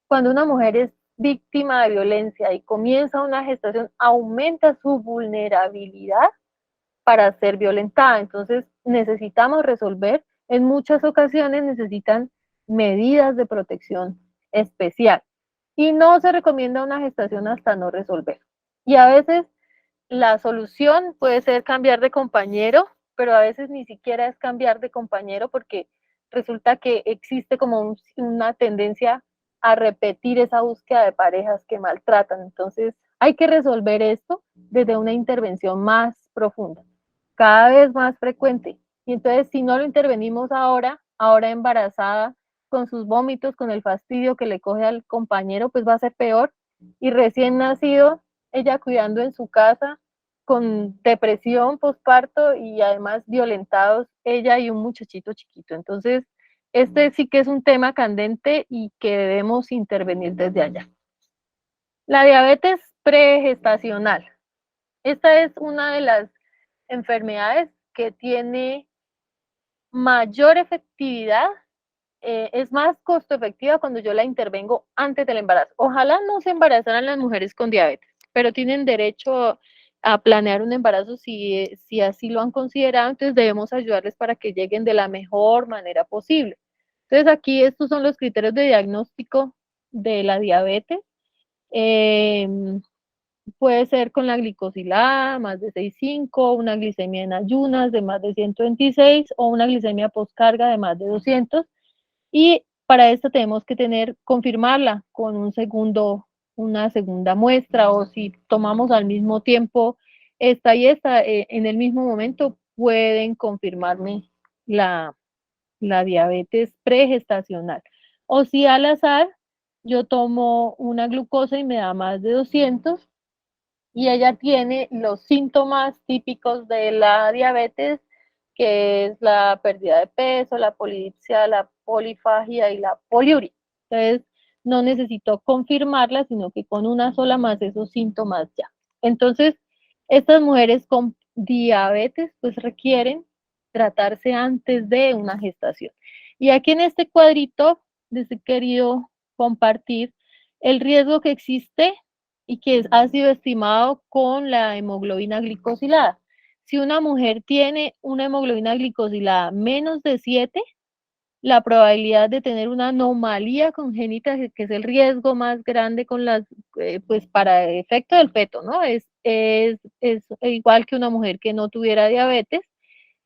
Cuando una mujer es víctima de violencia y comienza una gestación, aumenta su vulnerabilidad para ser violentada. Entonces, necesitamos resolver, en muchas ocasiones necesitan medidas de protección especial. Y no se recomienda una gestación hasta no resolver. Y a veces la solución puede ser cambiar de compañero, pero a veces ni siquiera es cambiar de compañero porque resulta que existe como una tendencia a repetir esa búsqueda de parejas que maltratan. Entonces, hay que resolver esto desde una intervención más profunda, cada vez más frecuente. Y entonces, si no lo intervenimos ahora embarazada, con sus vómitos, con el fastidio que le coge al compañero, pues va a ser peor. Y recién nacido, ella cuidando en su casa, con depresión postparto y además violentados, ella y un muchachito chiquito. Entonces, este sí que es un tema candente y que debemos intervenir desde allá. La diabetes pregestacional. Esta es una de las enfermedades que tiene mayor efectividad, es más costo efectiva cuando yo la intervengo antes del embarazo. Ojalá no se embarazaran las mujeres con diabetes, pero tienen derecho a planear un embarazo si así lo han considerado, entonces debemos ayudarles para que lleguen de la mejor manera posible. Entonces aquí estos son los criterios de diagnóstico de la diabetes. Puede ser con la glicosilada, más de 6,5, una glicemia en ayunas de más de 126 o una glicemia postcarga de más de 200. Y para esto tenemos que confirmarla con una segunda muestra o si tomamos al mismo tiempo esta y esta, en el mismo momento pueden confirmarme la diabetes pregestacional. O si al azar yo tomo una glucosa y me da más de 200 y ella tiene los síntomas típicos de la diabetes, que es la pérdida de peso, la polidipsia, la polifagia y la poliuria. Entonces, no necesito confirmarla, sino que con una sola más esos síntomas ya. Entonces, estas mujeres con diabetes pues requieren tratarse antes de una gestación. Y aquí en este cuadrito les he querido compartir el riesgo que existe y que ha sido estimado con la hemoglobina glicosilada. Si una mujer tiene una hemoglobina glicosilada menos de 7, la probabilidad de tener una anomalía congénita, que es el riesgo más grande con las, pues para efecto del feto, ¿no? Es igual que una mujer que no tuviera diabetes,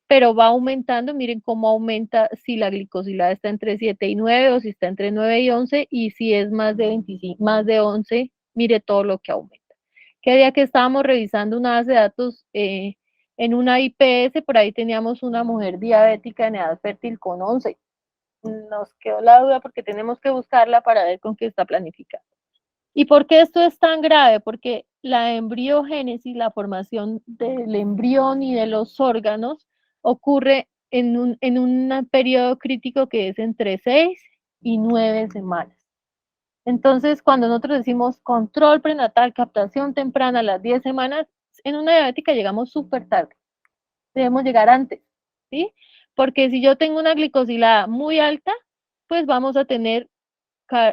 pero va aumentando. Miren cómo aumenta si la glicosilada está entre 7 y 9 o si está entre 9 y 11, y si es más de 25, más de 11, mire todo lo que aumenta. Que día que estábamos revisando una base de datos en una IPS, por ahí teníamos una mujer diabética en edad fértil con 11. Nos quedó la duda porque tenemos que buscarla para ver con qué está planificada. ¿Y por qué esto es tan grave? Porque la embriogénesis, la formación del embrión y de los órganos, ocurre en un periodo crítico que es entre 6 y 9 semanas. Entonces, cuando nosotros decimos control prenatal, captación temprana a las 10 semanas, en una diabética llegamos súper tarde. Debemos llegar antes, ¿sí? Porque si yo tengo una glicosilada muy alta, pues vamos a tener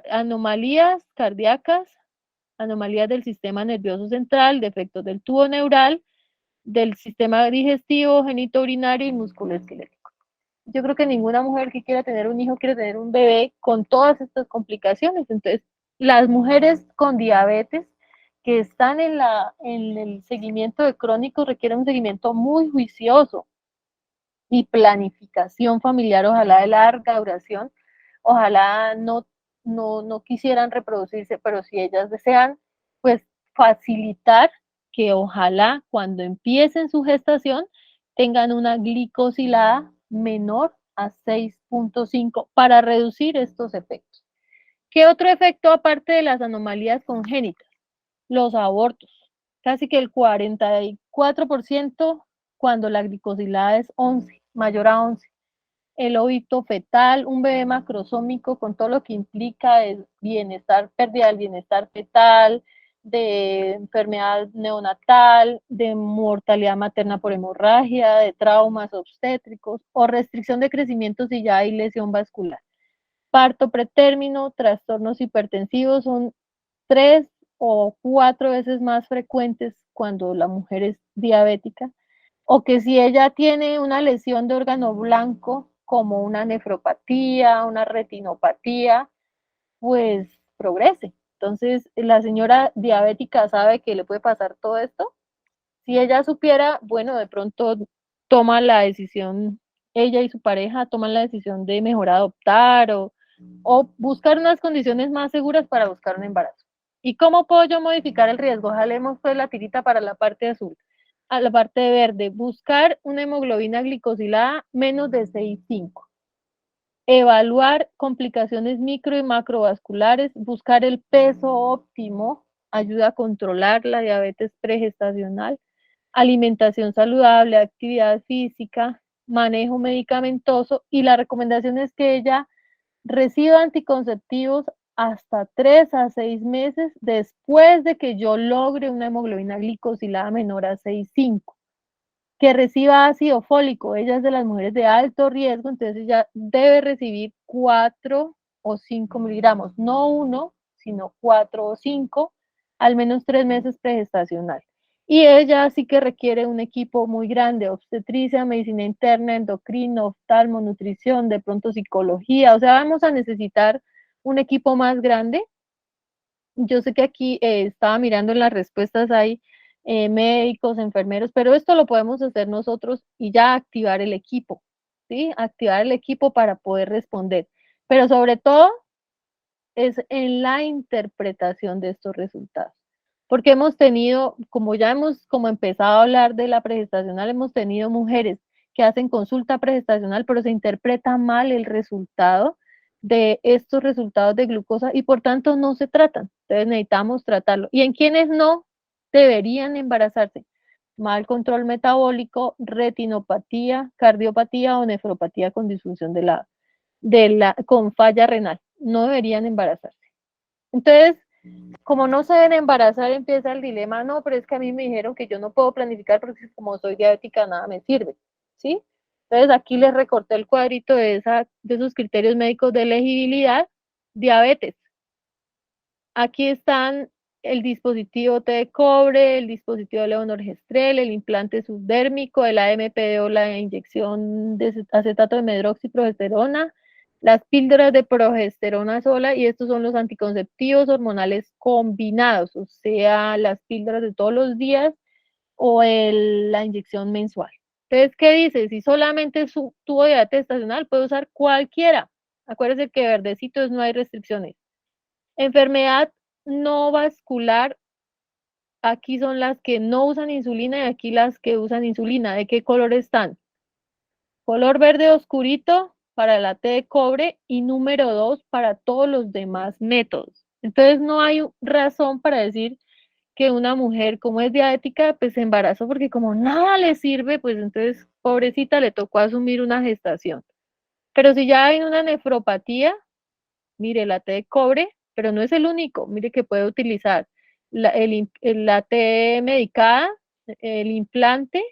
anomalías cardíacas, anomalías del sistema nervioso central, defectos del tubo neural, del sistema digestivo, genitourinario y musculoesquelético. Yo creo que ninguna mujer que quiera tener un hijo quiere tener un bebé con todas estas complicaciones. Entonces, las mujeres con diabetes que están en el seguimiento de crónicos requieren un seguimiento muy juicioso y planificación familiar, ojalá de larga duración, ojalá no quisieran reproducirse, pero si ellas desean, pues facilitar que ojalá cuando empiecen su gestación tengan una glicosilada menor a 6.5 para reducir estos efectos. ¿Qué otro efecto aparte de las anomalías congénitas? Los abortos. Casi que el 44% cuando la glicosilada es 11, mayor a 11. El óbito fetal, un bebé macrosómico con todo lo que implica de bienestar, pérdida del bienestar fetal, de enfermedad neonatal, de mortalidad materna por hemorragia, de traumas obstétricos o restricción de crecimiento si ya hay lesión vascular. Parto pretérmino, trastornos hipertensivos son 3 o 4 veces más frecuentes cuando la mujer es diabética, o que si ella tiene una lesión de órgano blanco, como una nefropatía, una retinopatía, pues progrese. Entonces, la señora diabética sabe que le puede pasar todo esto. Si ella supiera, bueno, de pronto toma la decisión, ella y su pareja toman la decisión de mejor adoptar o buscar unas condiciones más seguras para buscar un embarazo. ¿Y cómo puedo yo modificar el riesgo? Jalemos pues la tirita para la parte azul. A la parte verde, buscar una hemoglobina glicosilada menos de 6.5. Evaluar complicaciones micro y macrovasculares, buscar el peso óptimo, ayuda a controlar la diabetes pregestacional, alimentación saludable, actividad física, manejo medicamentoso, y la recomendación es que ella reciba anticonceptivos hasta 3 a 6 meses después de que yo logre una hemoglobina glicosilada menor a 6.5. Que reciba ácido fólico, ella es de las mujeres de alto riesgo, entonces ella debe recibir 4 o 5 miligramos, no 1, sino 4 o 5, al menos 3 meses pregestacional. Y ella sí que requiere un equipo muy grande, obstetricia, medicina interna, endocrino, oftalmo, nutrición, de pronto psicología, o sea, vamos a necesitar un equipo más grande. Yo sé que aquí estaba mirando en las respuestas, hay médicos, enfermeros, pero esto lo podemos hacer nosotros y ya activar el equipo, ¿sí? Activar el equipo para poder responder. Pero sobre todo es en la interpretación de estos resultados. Porque hemos tenido, como ya hemos como empezado a hablar de la pregestacional, hemos tenido mujeres que hacen consulta pregestacional, pero se interpreta mal el resultado de estos resultados de glucosa y por tanto no se tratan. Entonces necesitamos tratarlo. Y en quienes no deberían embarazarse, mal control metabólico, retinopatía, cardiopatía o nefropatía con disfunción con falla renal. No deberían embarazarse. Entonces, como no se deben embarazar, empieza el dilema, no, pero es que a mí me dijeron que yo no puedo planificar porque como soy diabética nada me sirve, ¿sí? Entonces aquí les recorté el cuadrito de esos criterios médicos de elegibilidad, diabetes. Aquí están el dispositivo T de cobre, el dispositivo levonorgestrel, el implante subdérmico, el AMP o la inyección de acetato de medroxiprogesterona, las píldoras de progesterona sola, y estos son los anticonceptivos hormonales combinados, o sea, las píldoras de todos los días o la inyección mensual. Entonces, ¿qué dice? Si solamente tuvo diabetes estacional, puede usar cualquiera. Acuérdense que verdecitos no hay restricciones. Enfermedad no vascular, aquí son las que no usan insulina y aquí las que usan insulina. ¿De qué color están? Color verde oscurito para la T de cobre y número 2 para todos los demás métodos. Entonces no hay razón para decir que una mujer como es diabética pues se embarazó porque como nada le sirve, pues entonces pobrecita le tocó asumir una gestación. Pero si ya hay una nefropatía, mire la T de cobre, pero no es el único, mire que puede utilizar la T medicada, el implante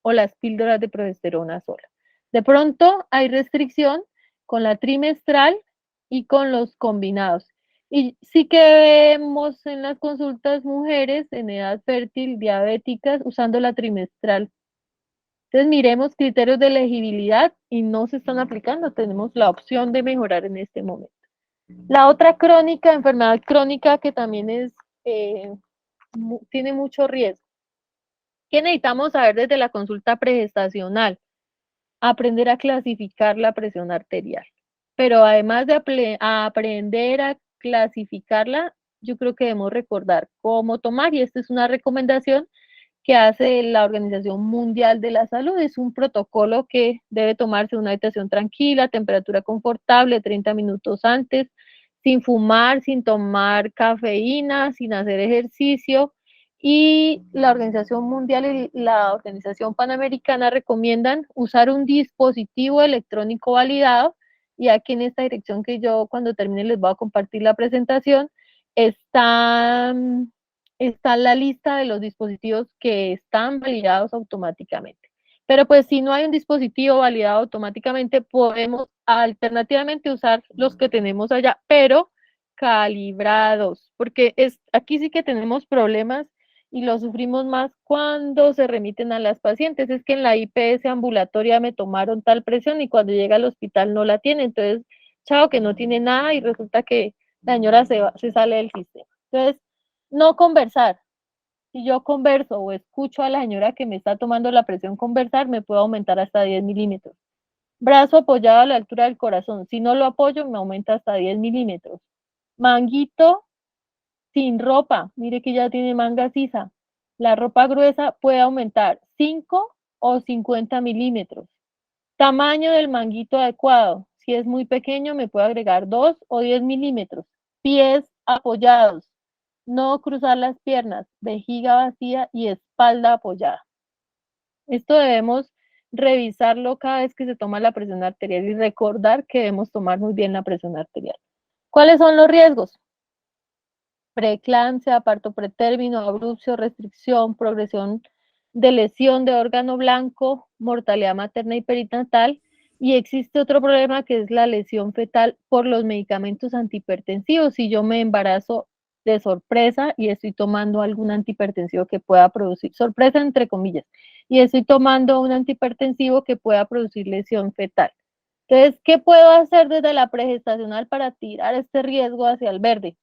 o las píldoras de progesterona sola. De pronto hay restricción con la trimestral y con los combinados. Y sí que vemos en las consultas mujeres en edad fértil, diabéticas, usando la trimestral. Entonces miremos criterios de elegibilidad y no se están aplicando. Tenemos la opción de mejorar en este momento. La otra crónica, enfermedad crónica que también tiene mucho riesgo. ¿Qué necesitamos saber desde la consulta pregestacional? Aprender a clasificar la presión arterial. Pero además de aprender a clasificarla, yo creo que debemos recordar cómo tomar, y esta es una recomendación que hace la Organización Mundial de la Salud. Es un protocolo que debe tomarse en una habitación tranquila, temperatura confortable, 30 minutos antes, sin fumar, sin tomar cafeína, sin hacer ejercicio. Y la Organización Mundial y la Organización Panamericana recomiendan usar un dispositivo electrónico validado. Y aquí en esta dirección que yo cuando termine les voy a compartir la presentación, está la lista de los dispositivos que están validados automáticamente. Pero pues si no hay un dispositivo validado automáticamente, podemos alternativamente usar los que tenemos allá, pero calibrados, porque aquí sí que tenemos problemas y lo sufrimos más cuando se remiten a las pacientes. Es que en la IPS ambulatoria me tomaron tal presión y cuando llega al hospital no la tiene, entonces, chao, que no tiene nada y resulta que la señora se sale del sistema. Entonces, no conversar. Si yo converso o escucho a la señora que me está tomando la presión conversar, me puedo aumentar hasta 10 milímetros. Brazo apoyado a la altura del corazón. Si no lo apoyo, me aumenta hasta 10 milímetros. Manguito sin ropa. Mire que ya tiene manga sisa. La ropa gruesa puede aumentar 5 o 50 milímetros. Tamaño del manguito adecuado. Si es muy pequeño, me puedo agregar 2 o 10 milímetros. Pies apoyados. No cruzar las piernas, vejiga vacía y espalda apoyada. Esto debemos revisarlo cada vez que se toma la presión arterial y recordar que debemos tomar muy bien la presión arterial. ¿Cuáles son los riesgos? Preeclampsia, parto pretérmino, abrupcio, restricción, progresión de lesión de órgano blanco, mortalidad materna y perinatal. Y existe otro problema que es la lesión fetal por los medicamentos antihipertensivos. Si yo me embarazo de sorpresa y estoy tomando algún antihipertensivo que pueda producir, sorpresa entre comillas, y estoy tomando un antihipertensivo que pueda producir lesión fetal. Entonces, ¿qué puedo hacer desde la pregestacional para tirar este riesgo hacia el verde?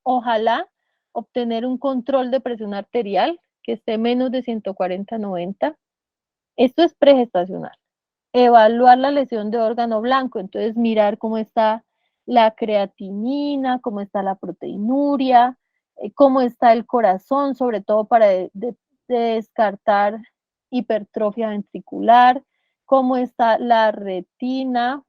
Ojalá obtener un control de presión arterial que esté menos de 140/90. Esto es pregestacional. Evaluar la lesión de órgano blanco, entonces mirar cómo está la creatinina, cómo está la proteinuria, cómo está el corazón, sobre todo para descartar hipertrofia ventricular, cómo está la retina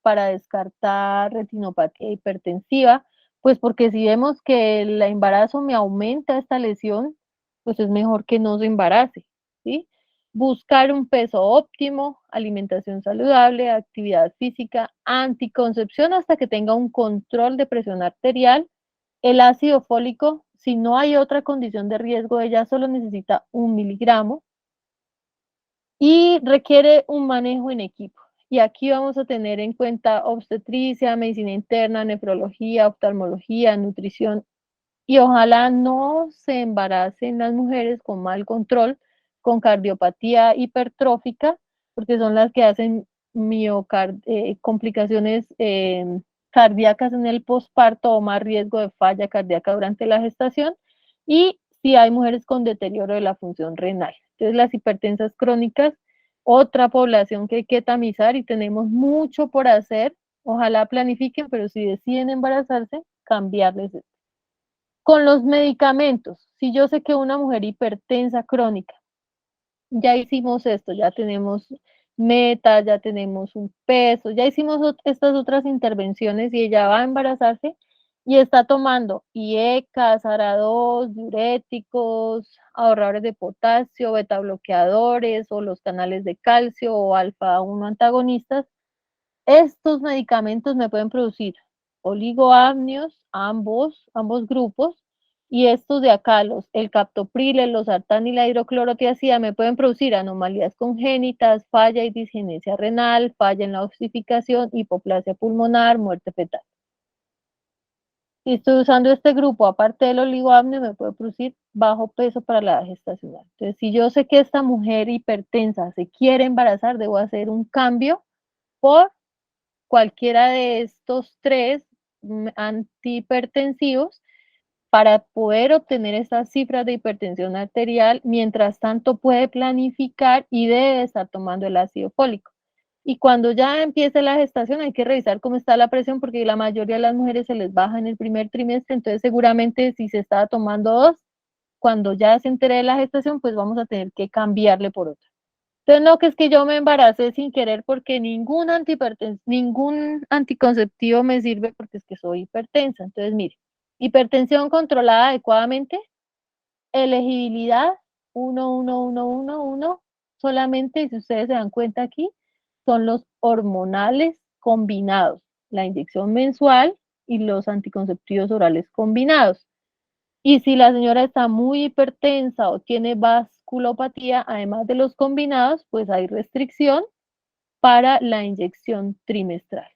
para descartar retinopatía hipertensiva, pues porque si vemos que el embarazo me aumenta esta lesión, pues es mejor que no se embarace, ¿sí? Buscar un peso óptimo, alimentación saludable, actividad física, anticoncepción hasta que tenga un control de presión arterial. El ácido fólico, si no hay otra condición de riesgo, ella solo necesita 1 miligramo y requiere un manejo en equipo. Y aquí vamos a tener en cuenta obstetricia, medicina interna, nefrología, oftalmología, nutrición, y ojalá no se embaracen las mujeres con mal control, con cardiopatía hipertrófica, porque son las que hacen complicaciones cardíacas en el posparto o más riesgo de falla cardíaca durante la gestación, y si hay mujeres con deterioro de la función renal. Entonces, las hipertensas crónicas, otra población que hay que tamizar y tenemos mucho por hacer. Ojalá planifiquen, pero si deciden embarazarse, cambiarles esto. Con los medicamentos, si yo sé que una mujer hipertensa crónica, ya hicimos esto, ya tenemos meta, ya tenemos un peso, ya hicimos estas otras intervenciones y ella va a embarazarse y está tomando IECA, SARA-2, diuréticos, ahorradores de potasio, beta bloqueadores o los canales de calcio o alfa-1 antagonistas. Estos medicamentos me pueden producir oligoamnios, ambos grupos, y estos de acá, el captopril, el losartán y la hidroclorotiazida, me pueden producir anomalías congénitas, falla y disgenesia renal, falla en la osificación, hipoplasia pulmonar, muerte fetal. Si estoy usando este grupo, aparte del oligoamnio, me puede producir bajo peso para la edad gestacional. Entonces, si yo sé que esta mujer hipertensa se quiere embarazar, debo hacer un cambio por cualquiera de estos 3 antihipertensivos para poder obtener estas cifras de hipertensión arterial. Mientras tanto, puede planificar y debe estar tomando el ácido fólico. Y cuando ya empiece la gestación hay que revisar cómo está la presión, porque la mayoría de las mujeres se les baja en el primer trimestre. Entonces seguramente si se estaba tomando 2, cuando ya se entere de la gestación, pues vamos a tener que cambiarle por otra. Entonces, no, que es que yo me embaracé sin querer porque ningún anticonceptivo me sirve porque es que soy hipertensa. Entonces, mire, hipertensión controlada adecuadamente, elegibilidad 1, solamente, si ustedes se dan cuenta aquí, son los hormonales combinados, la inyección mensual y los anticonceptivos orales combinados. Y si la señora está muy hipertensa o tiene vasculopatía, además de los combinados, pues hay restricción para la inyección trimestral.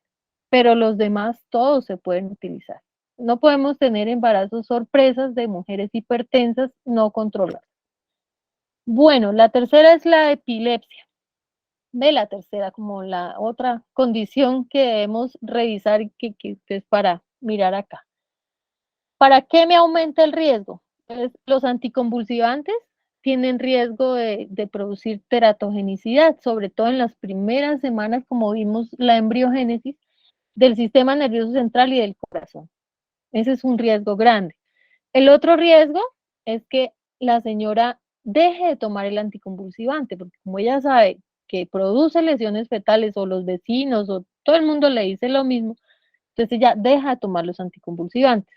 Pero los demás todos se pueden utilizar. No podemos tener embarazos sorpresas de mujeres hipertensas no controladas. Bueno, la tercera es la epilepsia. Ve la tercera como la otra condición que debemos revisar y que es para mirar acá. ¿Para qué me aumenta el riesgo? Pues los anticonvulsivantes tienen riesgo de producir teratogenicidad, sobre todo en las primeras semanas, como vimos la embriogénesis del sistema nervioso central y del corazón. Ese es un riesgo grande. El otro riesgo es que la señora deje de tomar el anticonvulsivante, porque como ella sabe que produce lesiones fetales o los vecinos o todo el mundo le dice lo mismo, entonces ella deja de tomar los anticonvulsivantes.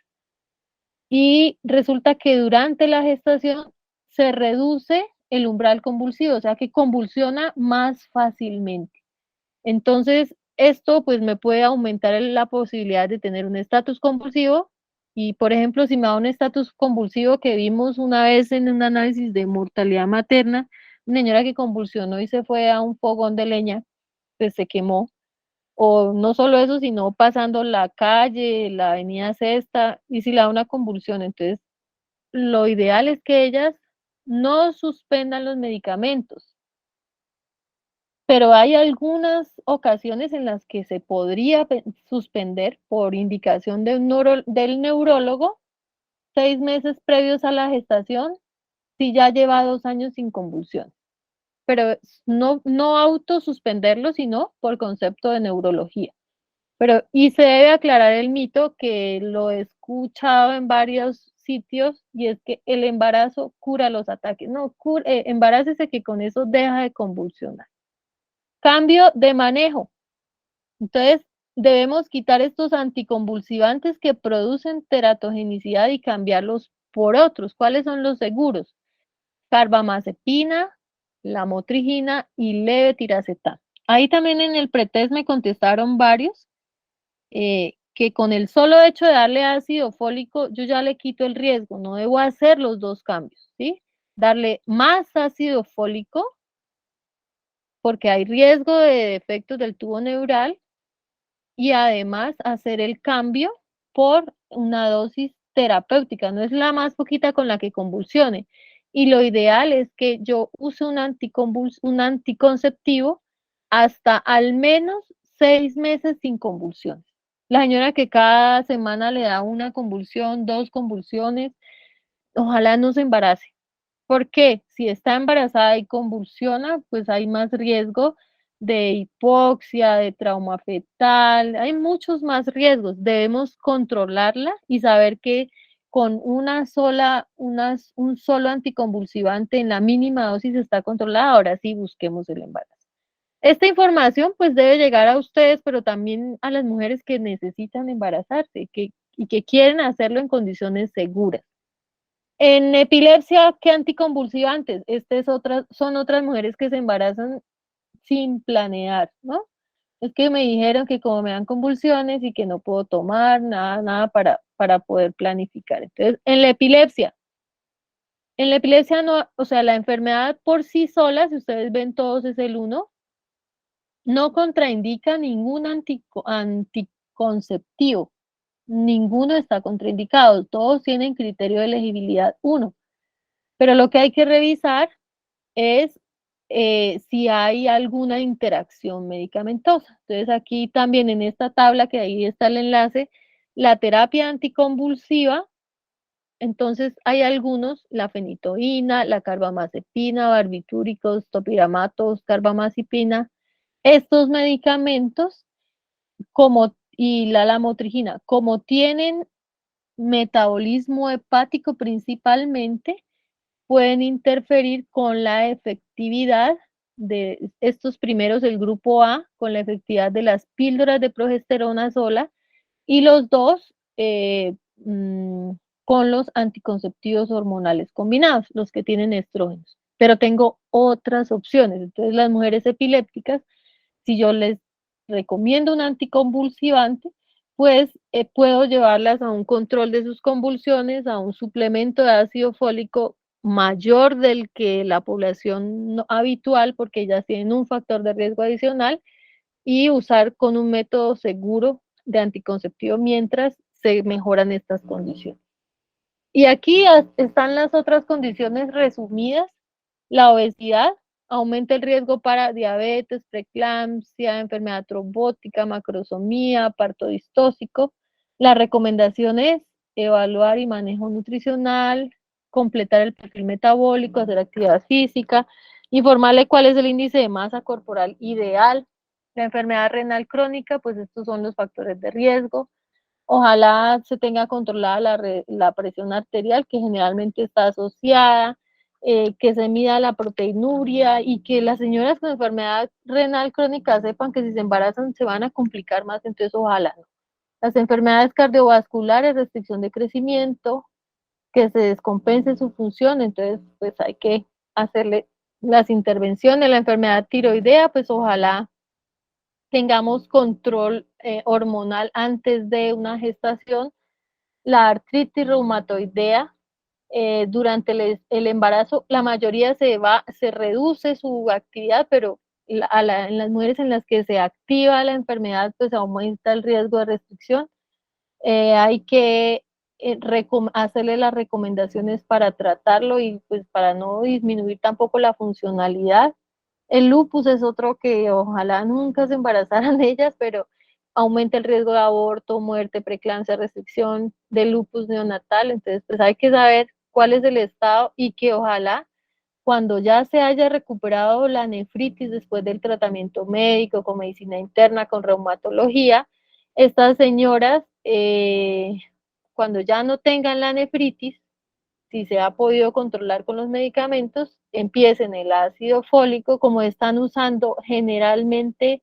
Y resulta que durante la gestación se reduce el umbral convulsivo, o sea que convulsiona más fácilmente. Entonces, esto pues me puede aumentar la posibilidad de tener un estatus convulsivo. Y por ejemplo, si me da un estatus convulsivo que vimos una vez en un análisis de mortalidad materna, una señora que convulsionó y se fue a un fogón de leña, pues se quemó. O no solo eso, sino pasando la calle, la avenida Sexta, y si le da una convulsión. Entonces, lo ideal es que ellas no suspendan los medicamentos. Pero hay algunas ocasiones en las que se podría suspender por indicación del neurólogo 6 meses previos a la gestación si ya lleva 2 años sin convulsión. Pero no autosuspenderlo, sino por concepto de neurología. Y se debe aclarar el mito que lo he escuchado en varios sitios, y es que el embarazo cura los ataques. No, embarácese que con eso deja de convulsionar. Cambio de manejo. Entonces, debemos quitar estos anticonvulsivantes que producen teratogenicidad y cambiarlos por otros. ¿Cuáles son los seguros? Carbamazepina, lamotrigina y levetiracetam. Ahí también en el pretest me contestaron varios que con el solo hecho de darle ácido fólico yo ya le quito el riesgo, no debo hacer los dos cambios, ¿sí? Darle más ácido fólico porque hay riesgo de defectos del tubo neural y además hacer el cambio por una dosis terapéutica, no es la más poquita con la que convulsione. Y lo ideal es que yo use un anticonceptivo hasta al menos 6 meses sin convulsiones. La señora que cada semana le da una convulsión, 2 convulsiones, ojalá no se embarace. ¿Por qué? Si está embarazada y convulsiona, pues hay más riesgo de hipoxia, de trauma fetal, hay muchos más riesgos. Debemos controlarla y saber que con un solo anticonvulsivante en la mínima dosis está controlada. Ahora sí busquemos el embarazo. Esta información pues debe llegar a ustedes, pero también a las mujeres que necesitan embarazarse y que quieren hacerlo en condiciones seguras. En epilepsia, ¿qué anticonvulsivantes? Son otras mujeres que se embarazan sin planear, ¿no? Es que me dijeron que como me dan convulsiones y que no puedo tomar nada para poder planificar. Entonces, en la epilepsia no, o sea, la enfermedad por sí sola, si ustedes ven todos es el 1, no contraindica ningún anticonceptivo. Ninguno está contraindicado, todos tienen criterio de elegibilidad 1. Pero lo que hay que revisar es si hay alguna interacción medicamentosa. Entonces aquí también en esta tabla, que ahí está el enlace, la terapia anticonvulsiva, entonces hay algunos, la fenitoína, la carbamazepina, barbitúricos, topiramatos, carbamazepina, estos medicamentos y la lamotrigina, como tienen metabolismo hepático principalmente, pueden interferir con la efectividad de estos primeros, el grupo A, con la efectividad de las píldoras de progesterona sola, y los dos con los anticonceptivos hormonales combinados, los que tienen estrógenos. Pero tengo otras opciones. Entonces, las mujeres epilépticas, si yo les recomiendo un anticonvulsivante, pues puedo llevarlas a un control de sus convulsiones, a un suplemento de ácido fólico mayor del que la población habitual, porque ellas tienen un factor de riesgo adicional, y usar con un método seguro de anticonceptivo mientras se mejoran estas condiciones. Y aquí están las otras condiciones resumidas. La obesidad aumenta el riesgo para diabetes, preeclampsia, enfermedad trombótica, macrosomía, parto distóxico. La recomendación es evaluar y manejo nutricional, completar el perfil metabólico, hacer actividad física, informarle cuál es el índice de masa corporal ideal. La enfermedad renal crónica, pues estos son los factores de riesgo. Ojalá se tenga controlada la presión arterial, que generalmente está asociada, que se mida la proteinuria y que las señoras con enfermedad renal crónica sepan que si se embarazan se van a complicar más, entonces ojalá no. Las enfermedades cardiovasculares, restricción de crecimiento, que se descompense su función, entonces pues hay que hacerle las intervenciones. La enfermedad tiroidea, pues ojalá tengamos control hormonal antes de una gestación. La artritis reumatoidea, durante el embarazo, la mayoría se reduce su actividad, pero en las mujeres en las que se activa la enfermedad, pues aumenta el riesgo de restricción. Hay que hacerle las recomendaciones para tratarlo y pues para no disminuir tampoco la funcionalidad. El lupus es otro que ojalá nunca se embarazaran ellas, pero aumenta el riesgo de aborto, muerte, preeclampsia, restricción del lupus neonatal. Entonces, pues hay que saber cuál es el estado y que ojalá cuando ya se haya recuperado la nefritis después del tratamiento médico, con medicina interna, con reumatología, estas señoras cuando ya no tengan la nefritis, si se ha podido controlar con los medicamentos, empiecen el ácido fólico, como están usando generalmente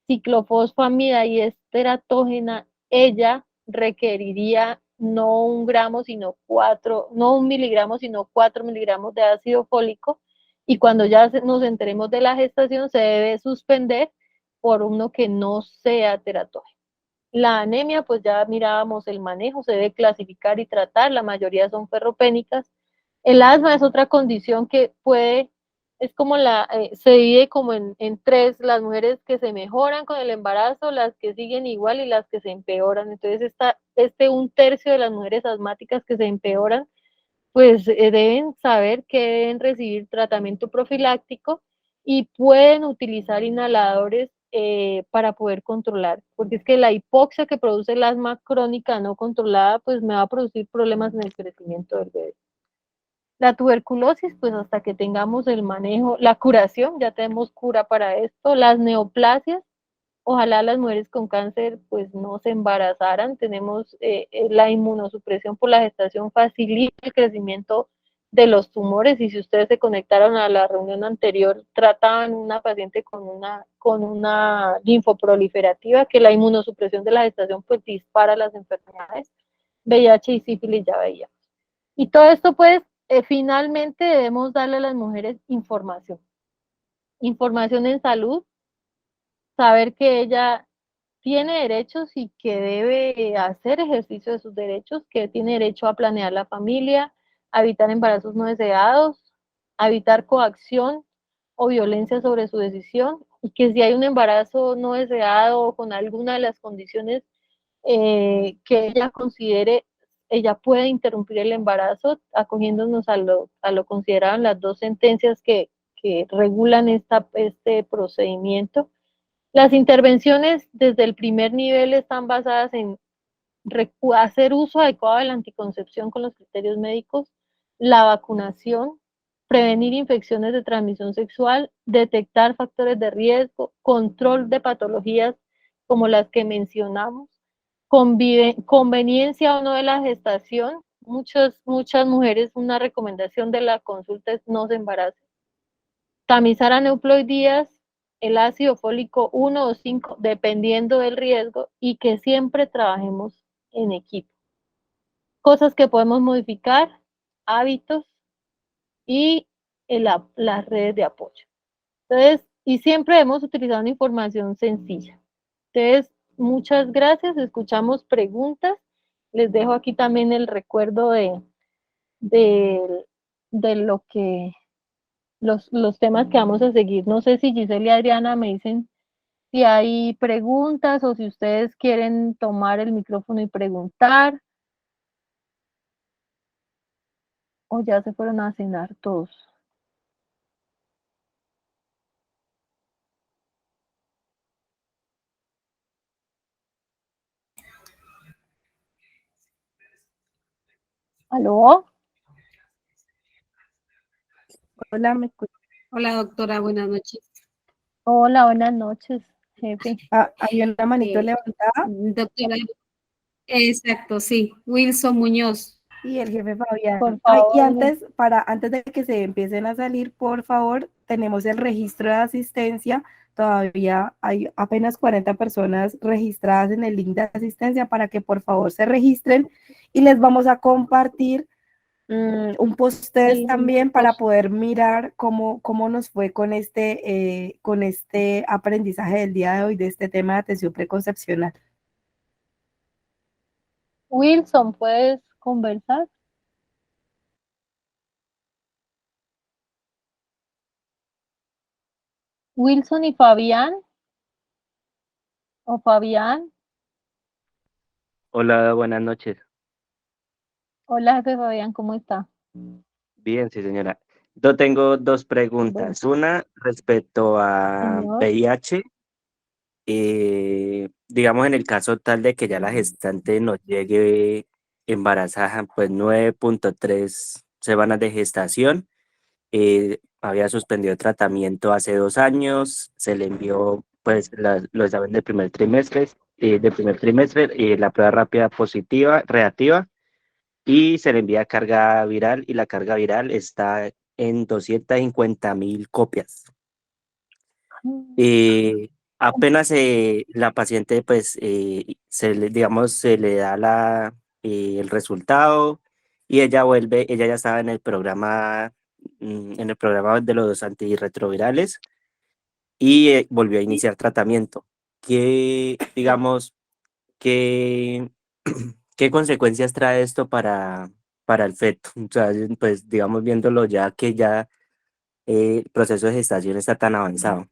ciclofosfamida y es teratógena, ella requeriría no 1 gramo, sino 4, no 1 miligramo, sino 4 miligramos de ácido fólico, y cuando ya nos enteremos de la gestación se debe suspender por uno que no sea teratógeno. La anemia, pues ya mirábamos el manejo, se debe clasificar y tratar, la mayoría son ferropénicas. El asma es otra condición que puede, es como se divide como en tres, las mujeres que se mejoran con el embarazo, las que siguen igual y las que se empeoran. Entonces, un tercio de las mujeres asmáticas que se empeoran, pues deben saber que deben recibir tratamiento profiláctico y pueden utilizar inhaladores para poder controlar, porque es que la hipoxia que produce el asma crónica no controlada, pues me va a producir problemas en el crecimiento del bebé. La tuberculosis, pues hasta que tengamos el manejo, la curación, ya tenemos cura para esto. Las neoplasias, ojalá las mujeres con cáncer pues no se embarazaran. Tenemos la inmunosupresión por la gestación facilita el crecimiento de los tumores, y si ustedes se conectaron a la reunión anterior, trataban una paciente con una linfoproliferativa, que la inmunosupresión de la gestación pues dispara las enfermedades, VIH y sífilis ya veíamos. Y todo esto pues finalmente debemos darle a las mujeres información. Información en salud, saber que ella tiene derechos y que debe hacer ejercicio de sus derechos, que tiene derecho a planear la familia, a evitar embarazos no deseados, a evitar coacción o violencia sobre su decisión, y que si hay un embarazo no deseado o con alguna de las condiciones que ella considere, ella puede interrumpir el embarazo, acogiéndonos a lo consideraban las dos sentencias que regulan este procedimiento. Las intervenciones desde el primer nivel están basadas en hacer uso adecuado de la anticoncepción con los criterios médicos, la vacunación, prevenir infecciones de transmisión sexual, detectar factores de riesgo, control de patologías como las que mencionamos, conveniencia o no de la gestación. Muchas mujeres, una recomendación de la consulta es no se embaracen. Tamizar aneuploidías, el ácido fólico 1 o 5, dependiendo del riesgo, y que siempre trabajemos en equipo. Cosas que podemos modificar, hábitos y las redes de apoyo. Entonces, y siempre hemos utilizado una información sencilla. Entonces, muchas gracias, escuchamos preguntas. Les dejo aquí también el recuerdo de lo que los temas que vamos a seguir. No sé si Giselle y Adriana me dicen si hay preguntas o si ustedes quieren tomar el micrófono y preguntar, o ya se fueron a cenar todos. ¿Aló? Hola, ¿me escuchas? Hola, doctora, buenas noches. Hola, buenas noches, jefe. Hay una manito Eh, levantada Doctora, exacto, sí. Wilson Muñoz. y el jefe Fabián. Por Ay, y favor. antes de que se empiecen a salir, por favor, tenemos el registro de asistencia. Todavía hay apenas 40 personas registradas en el link de asistencia para que por favor se registren, y les vamos a compartir un post-test Sí, también para poder mirar cómo nos fue con este aprendizaje del día de hoy de este tema de atención preconcepcional. Wilson, ¿puedes conversar? Wilson y Fabián, o Fabián. Hola, buenas noches. Hola, jefe Fabián, ¿cómo está? Bien, sí, señora. Yo tengo dos Bueno, preguntas. Una respecto a señor. VIH. Digamos, en el caso tal de que ya la gestante nos llegue embarazada, pues 9.3 semanas de gestación. Había suspendido tratamiento hace 2 años. Se le envió pues los exámenes del primer trimestre, la prueba rápida positiva, reactiva. y se le envía carga viral y la carga viral está en 250.000 copias. Apenas la paciente, pues, digamos, se le da el resultado y ella ya estaba en el programa de los antirretrovirales y volvió a iniciar tratamiento. Digamos, qué, qué consecuencias trae esto para el feto? O sea, pues, digamos, viéndolo ya que ya el proceso de gestación está tan avanzado.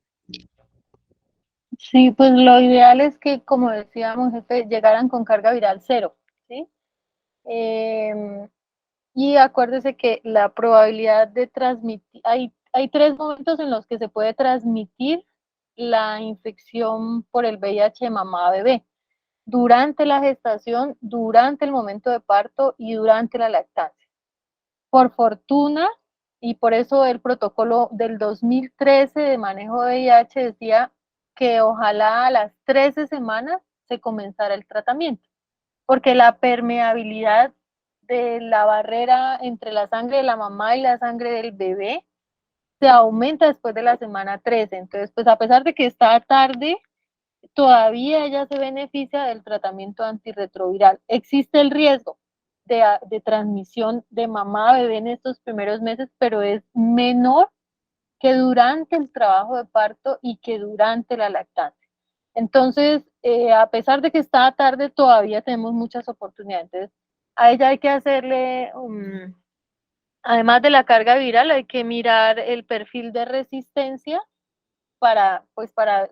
Sí, pues lo ideal es que, como decíamos, jefe, llegaran con carga viral cero, ¿sí? Y acuérdese que la probabilidad de transmitir, hay 3 momentos en los que se puede transmitir la infección por el VIH de mamá a bebé: durante la gestación, durante el momento de parto y durante la lactancia. Por fortuna, y por eso el protocolo del 2013 de manejo de VIH decía que ojalá a las 13 semanas se comenzara el tratamiento, porque la permeabilidad de la barrera entre la sangre de la mamá y la sangre del bebé se aumenta después de la semana 13. Entonces, pues a pesar de que está tarde, todavía ella se beneficia del tratamiento antirretroviral. Existe el riesgo de transmisión de mamá a bebé en estos primeros meses, pero es menor que durante el trabajo de parto y que durante la lactancia. Entonces, a pesar de que está tarde, todavía tenemos muchas oportunidades. Entonces, a ella hay que hacerle, además de la carga viral, hay que mirar el perfil de resistencia para,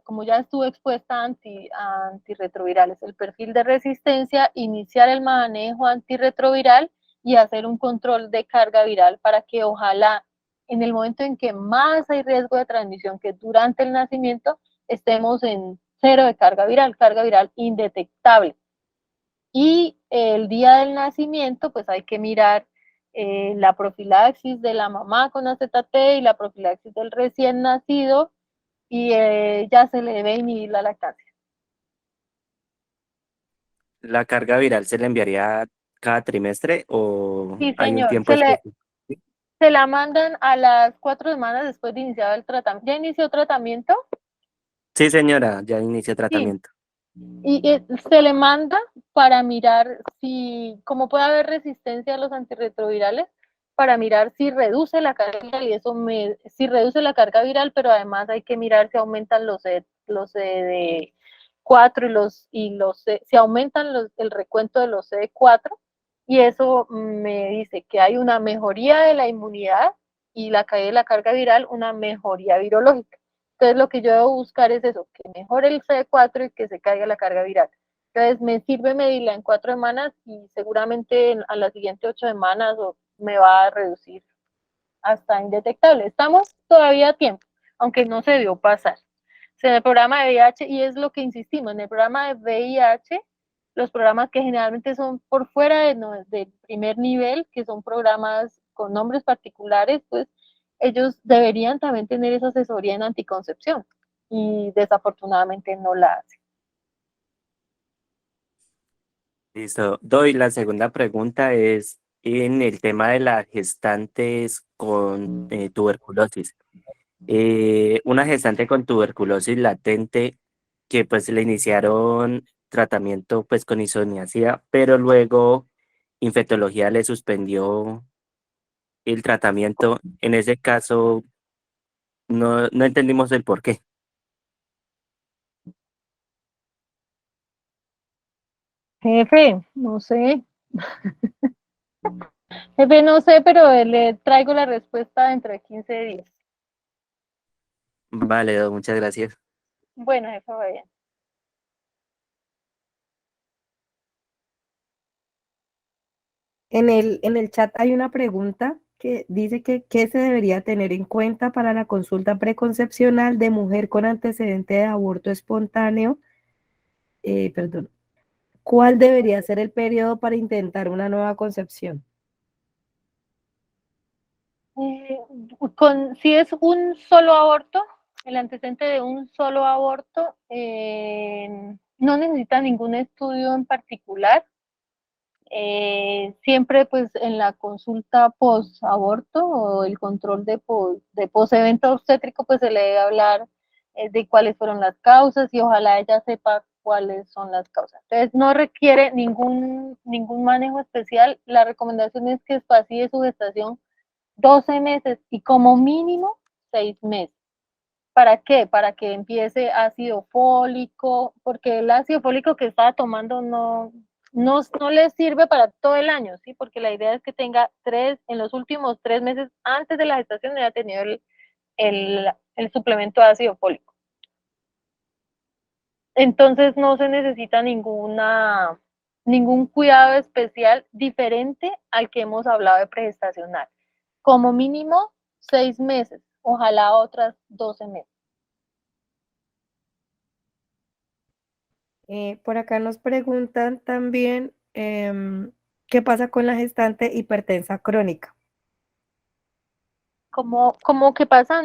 como ya estuvo expuesta a antirretrovirales, el perfil de resistencia, iniciar el manejo antirretroviral y hacer un control de carga viral para que ojalá en el momento en que más hay riesgo de transmisión, que durante el nacimiento, estemos en cero de carga viral indetectable. Y el día del nacimiento, pues hay que mirar la profilaxis de la mamá con AZT y la profilaxis del recién nacido, y ya se le debe inhibir la lactancia. ¿La carga viral se le enviaría cada trimestre o Sí, hay un señor, tiempo específico? se la mandan a las 4 semanas después de iniciado el tratamiento. ¿Ya inició tratamiento? Sí, señora, ya inició Sí. tratamiento. Y se le manda para mirar si, como puede haber resistencia a los antirretrovirales, para mirar si reduce la carga viral, y si reduce la carga viral, pero además hay que mirar si aumentan los CD4 si aumentan el recuento de los CD4, y eso me dice que hay una mejoría de la inmunidad y la caída de la carga viral, una mejoría virológica. Entonces lo que yo debo buscar es eso, que mejore el CD4 y que se caiga la carga viral. Entonces me sirve medirla en 4 semanas y seguramente a las siguientes 8 semanas me va a reducir hasta indetectable. Estamos todavía a tiempo, aunque no se debió pasar. O sea, en el programa de VIH, y es lo que insistimos, en el programa de VIH, los programas que generalmente son por fuera del primer nivel, que son programas con nombres particulares, pues ellos deberían también tener esa asesoría en anticoncepción, y desafortunadamente no la hacen. Listo. Doy, la segunda pregunta es en el tema de las gestantes con tuberculosis. Una gestante con tuberculosis latente que pues le iniciaron tratamiento pues con isoniazida, pero luego infectología le suspendió el tratamiento. En ese caso no entendimos el por qué. Jefe, no sé. Jefe, no sé, pero le traigo la respuesta dentro de 15 días. Vale, Doc, muchas gracias. Bueno, jefe, va bien. En el chat hay una pregunta que dice que qué se debería tener en cuenta para la consulta preconcepcional de mujer con antecedente de aborto espontáneo. Perdón. ¿Cuál debería ser el periodo para intentar una nueva concepción? Si es un solo aborto, el antecedente de un solo aborto, no necesita ningún estudio en particular. Siempre pues en la consulta post-aborto o el control de post-evento obstétrico pues se le debe hablar de cuáles fueron las causas y ojalá ella sepa cuáles son las causas. Entonces no requiere ningún manejo especial. La recomendación es que espacie su gestación 12 meses y como mínimo 6 meses. ¿Para qué? Para que empiece ácido fólico, porque el ácido fólico que estaba tomando no le sirve para todo el año, ¿sí? Porque la idea es que tenga en los últimos 3 meses antes de la gestación haya tenido el suplemento de ácido fólico. Entonces no se necesita ningún cuidado especial diferente al que hemos hablado de pregestacional. Como mínimo 6 meses, ojalá otras 12 meses. Por acá nos preguntan también qué pasa con la gestante hipertensa crónica. ¿Cómo que pasa?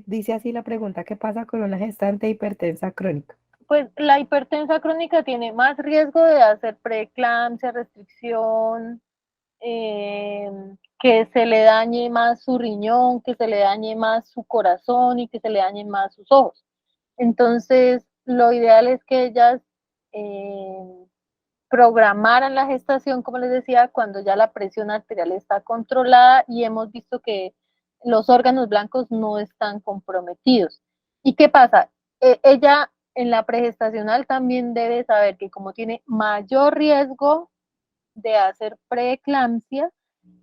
Dice así la pregunta, ¿qué pasa con una gestante hipertensa crónica? Pues la hipertensa crónica tiene más riesgo de hacer preeclampsia, restricción, que se le dañe más su riñón, que se le dañe más su corazón y que se le dañen más sus ojos. Entonces, lo ideal es que ellas programaran la gestación, como les decía, cuando ya la presión arterial está controlada y hemos visto que los órganos blancos no están comprometidos. ¿Y qué pasa? Ella en la pregestacional también debe saber que como tiene mayor riesgo de hacer preeclampsia,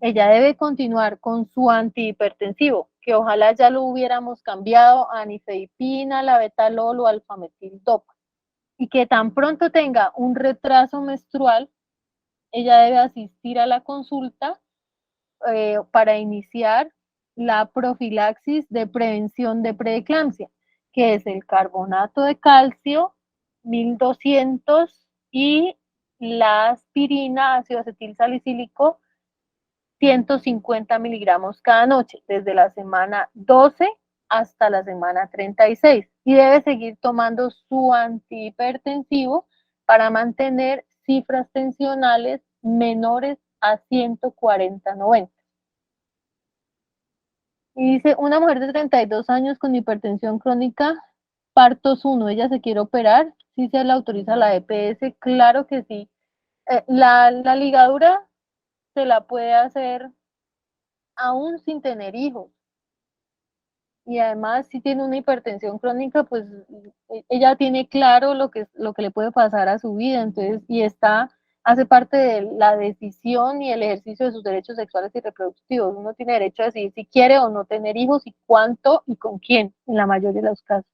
ella debe continuar con su antihipertensivo, que ojalá ya lo hubiéramos cambiado a nifedipina, labetalol o alfametil-dopa. Y que tan pronto tenga un retraso menstrual, ella debe asistir a la consulta para iniciar la profilaxis de prevención de preeclampsia, que es el carbonato de calcio 1200 y la aspirina, ácido acetil salicílico 150 miligramos cada noche, desde la semana 12 hasta la semana 36. Y debe seguir tomando su antihipertensivo para mantener cifras tensionales menores a 140/90. Y dice, una mujer de 32 años con hipertensión crónica, partos 1, ella se quiere operar, ¿sí se le autoriza la EPS? Claro que sí. La ligadura se la puede hacer aún sin tener hijos. Y además, si tiene una hipertensión crónica, pues ella tiene claro lo que le puede pasar a su vida, entonces, y hace parte de la decisión y el ejercicio de sus derechos sexuales y reproductivos. Uno tiene derecho a decidir si quiere o no tener hijos y cuánto y con quién, en la mayoría de los casos.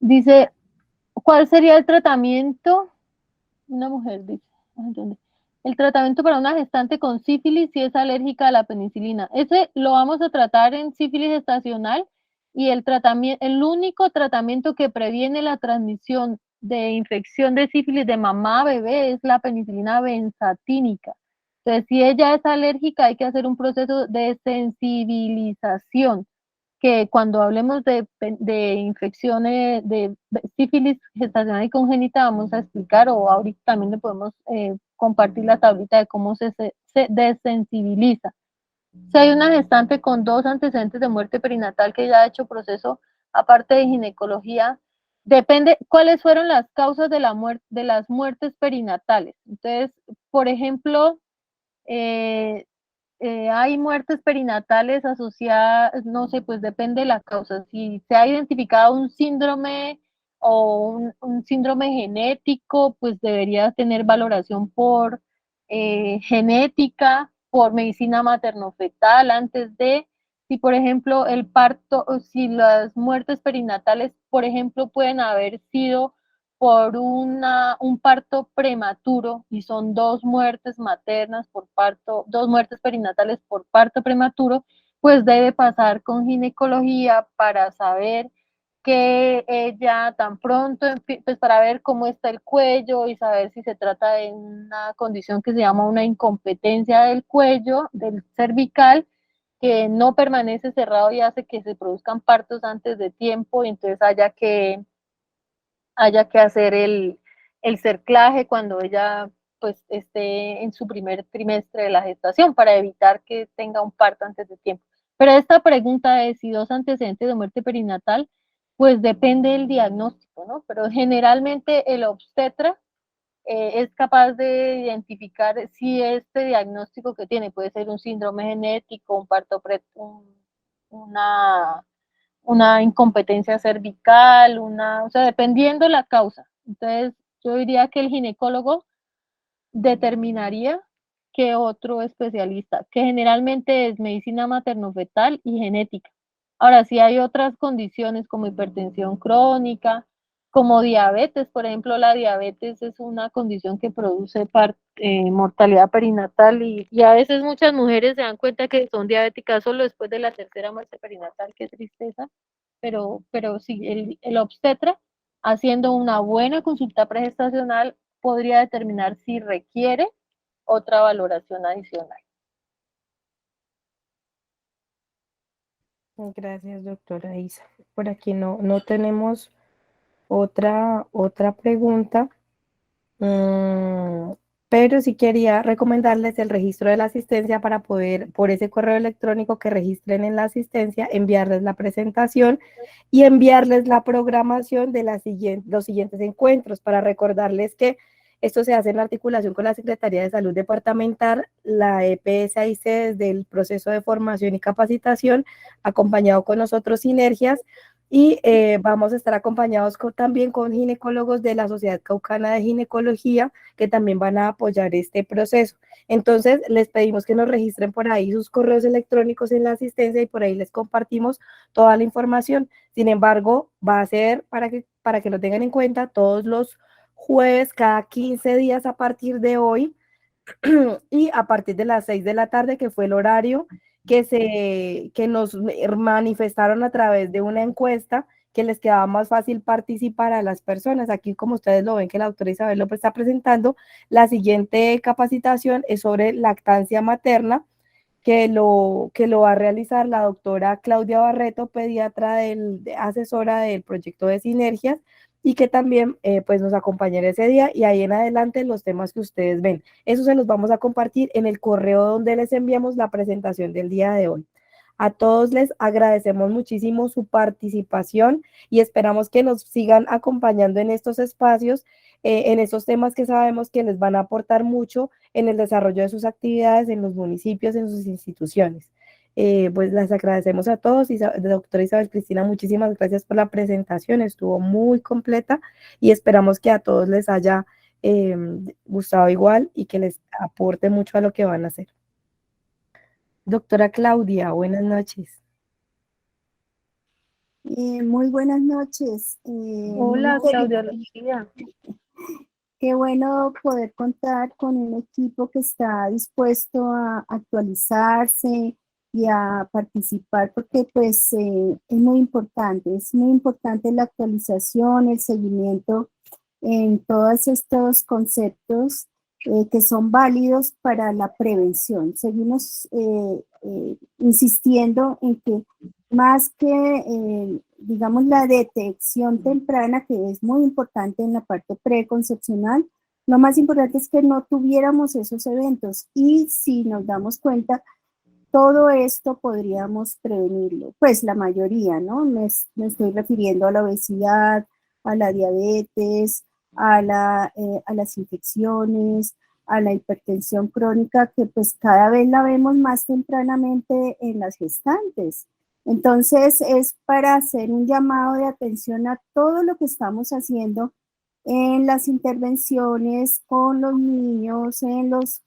Dice, ¿cuál sería el tratamiento? Una mujer dice, ¿dónde? El tratamiento para una gestante con sífilis si es alérgica a la penicilina. Ese lo vamos a tratar en sífilis gestacional y el único tratamiento que previene la transmisión de infección de sífilis de mamá a bebé es la penicilina benzatínica. Entonces, si ella es alérgica, hay que hacer un proceso de sensibilización, que cuando hablemos de infecciones de sífilis gestacional y congénita vamos a explicar, o ahorita también le podemos compartir la tablita de cómo se desensibiliza. Si hay una gestante con 2 antecedentes de muerte perinatal que ya ha hecho proceso aparte de ginecología, depende cuáles fueron las causas de las muertes perinatales. Entonces, por ejemplo, hay muertes perinatales asociadas, no sé, pues depende de la causa. Si se ha identificado un síndrome o un síndrome genético, pues debería tener valoración por genética, por medicina materno-fetal antes de, si por ejemplo el parto, si las muertes perinatales, por ejemplo, pueden haber sido por un parto prematuro y son 2 muertes maternas por parto, 2 muertes perinatales por parto prematuro, pues debe pasar con ginecología para saber que ella tan pronto, pues para ver cómo está el cuello y saber si se trata de una condición que se llama una incompetencia del cuello, del cervical, que no permanece cerrado y hace que se produzcan partos antes de tiempo, y entonces haya que hacer el cerclaje cuando ella pues esté en su primer trimestre de la gestación para evitar que tenga un parto antes de tiempo. Pero esta pregunta de si 2 antecedentes de muerte perinatal, pues depende del diagnóstico, ¿no? Pero generalmente el obstetra es capaz de identificar si este diagnóstico que tiene puede ser un síndrome genético, un parto una incompetencia cervical, o sea, dependiendo la causa. Entonces, yo diría que el ginecólogo determinaría que otro especialista, que generalmente es medicina materno-fetal y genética. Ahora, si hay otras condiciones como hipertensión crónica, como diabetes, por ejemplo, la diabetes es una condición que produce mortalidad perinatal y a veces muchas mujeres se dan cuenta que son diabéticas solo después de la tercera muerte perinatal, qué tristeza, pero sí, el obstetra, haciendo una buena consulta pregestacional, podría determinar si requiere otra valoración adicional. Gracias, doctora Isa. Por aquí no tenemos otra pregunta, pero sí quería recomendarles el registro de la asistencia para poder, por ese correo electrónico que registren en la asistencia, enviarles la presentación y enviarles la programación de los siguientes encuentros, para recordarles que esto se hace en articulación con la Secretaría de Salud Departamental, la EPS desde el proceso de formación y capacitación, acompañado con nosotros Sinergias, y vamos a estar acompañados también con ginecólogos de la Sociedad Caucana de Ginecología, que también van a apoyar este proceso. Entonces, les pedimos que nos registren por ahí sus correos electrónicos en la asistencia y por ahí les compartimos toda la información. Sin embargo, va a ser para que lo tengan en cuenta todos los jueves, cada 15 días a partir de hoy, y a partir de las 6 de la tarde, que fue el horario que nos manifestaron a través de una encuesta, que les quedaba más fácil participar a las personas. Aquí, como ustedes lo ven, que la doctora Isabel López está presentando, la siguiente capacitación es sobre lactancia materna, que lo va a realizar la doctora Claudia Barreto, pediatra asesora del proyecto de Sinergias, y que también pues nos acompañará ese día, y ahí en adelante los temas que ustedes ven. Eso se los vamos a compartir en el correo donde les enviamos la presentación del día de hoy. A todos les agradecemos muchísimo su participación y esperamos que nos sigan acompañando en estos espacios, en estos temas que sabemos que les van a aportar mucho en el desarrollo de sus actividades en los municipios, en sus instituciones. Pues les agradecemos a todos, y doctora Isabel Cristina, muchísimas gracias por la presentación, estuvo muy completa y esperamos que a todos les haya gustado igual y que les aporte mucho a lo que van a hacer. Doctora Claudia, buenas noches. Muy buenas noches. Hola, Claudia Lucía. Qué bueno poder contar con un equipo que está dispuesto a actualizarse y a participar, porque pues es muy importante la actualización, el seguimiento en todos estos conceptos que son válidos para la prevención. Seguimos insistiendo en que más que, digamos, la detección temprana, que es muy importante en la parte preconcepcional, lo más importante es que no tuviéramos esos eventos, y si nos damos cuenta, todo esto podríamos prevenirlo, pues la mayoría, ¿no? Me estoy refiriendo a la obesidad, a la diabetes, a las infecciones, a la hipertensión crónica, que pues cada vez la vemos más tempranamente en las gestantes. Entonces es para hacer un llamado de atención a todo lo que estamos haciendo en las intervenciones con los niños, en los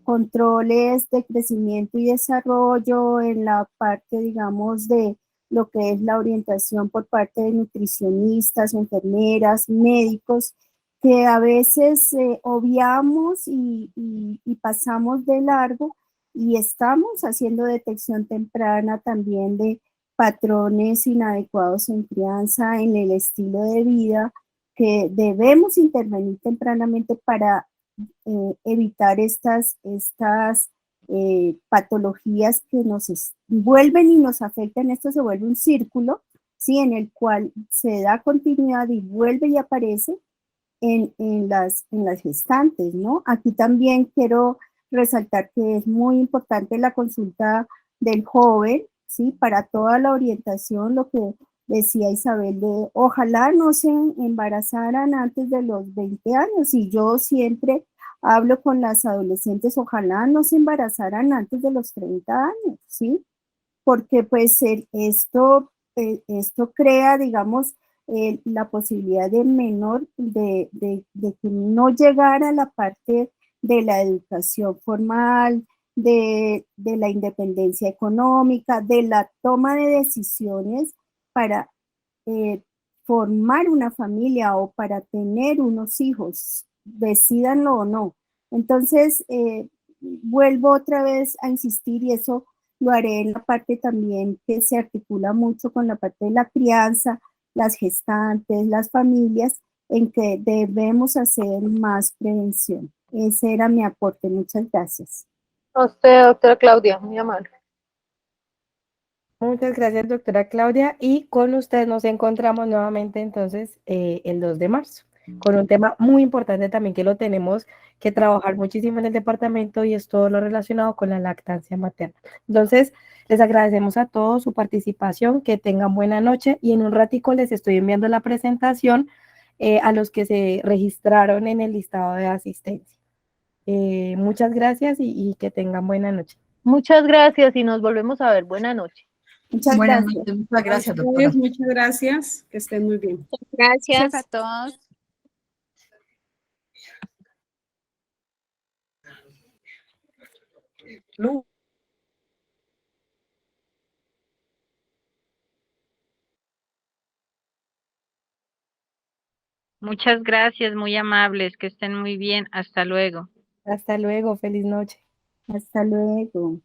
controles de crecimiento y desarrollo, en la parte, digamos, de lo que es la orientación por parte de nutricionistas, enfermeras, médicos, que a veces obviamos y pasamos de largo, y estamos haciendo detección temprana también de patrones inadecuados en crianza, en el estilo de vida, que debemos intervenir tempranamente para evitar estas patologías que vuelven y nos afectan. Esto se vuelve un círculo, ¿sí? En el cual se da continuidad y vuelve y aparece en las gestantes, ¿no? Aquí también quiero resaltar que es muy importante la consulta del joven, ¿sí? Para toda la orientación, lo que decía Isabel, de ojalá no se embarazaran antes de los 20 años, y yo siempre hablo con las adolescentes, ojalá no se embarazaran antes de los 30 años, ¿sí? Porque pues esto crea, digamos, la posibilidad de menor, de que no llegara a la parte de la educación formal, de la independencia económica, de la toma de decisiones para formar una familia o para tener unos hijos, decídanlo o no. Entonces, vuelvo otra vez a insistir, y eso lo haré en la parte también que se articula mucho con la parte de la crianza, las gestantes, las familias, en que debemos hacer más prevención. Ese era mi aporte. Muchas gracias. A usted, doctora Claudia, muy amable. Muchas gracias, doctora Claudia. Y con usted nos encontramos nuevamente entonces el 2 de marzo, con un tema muy importante también que lo tenemos que trabajar muchísimo en el departamento, y es todo lo relacionado con la lactancia materna. Entonces, les agradecemos a todos su participación, que tengan buena noche, y en un ratico les estoy enviando la presentación a los que se registraron en el listado de asistencia. Muchas gracias y que tengan buena noche. Muchas gracias y nos volvemos a ver. Buena noche. Muchas Buenas gracias. noches, muchas gracias, doctora. Muchas gracias, que estén muy bien. Gracias a todos. Muchas gracias, muy amables, que estén muy bien. Hasta luego. Hasta luego, feliz noche. Hasta luego.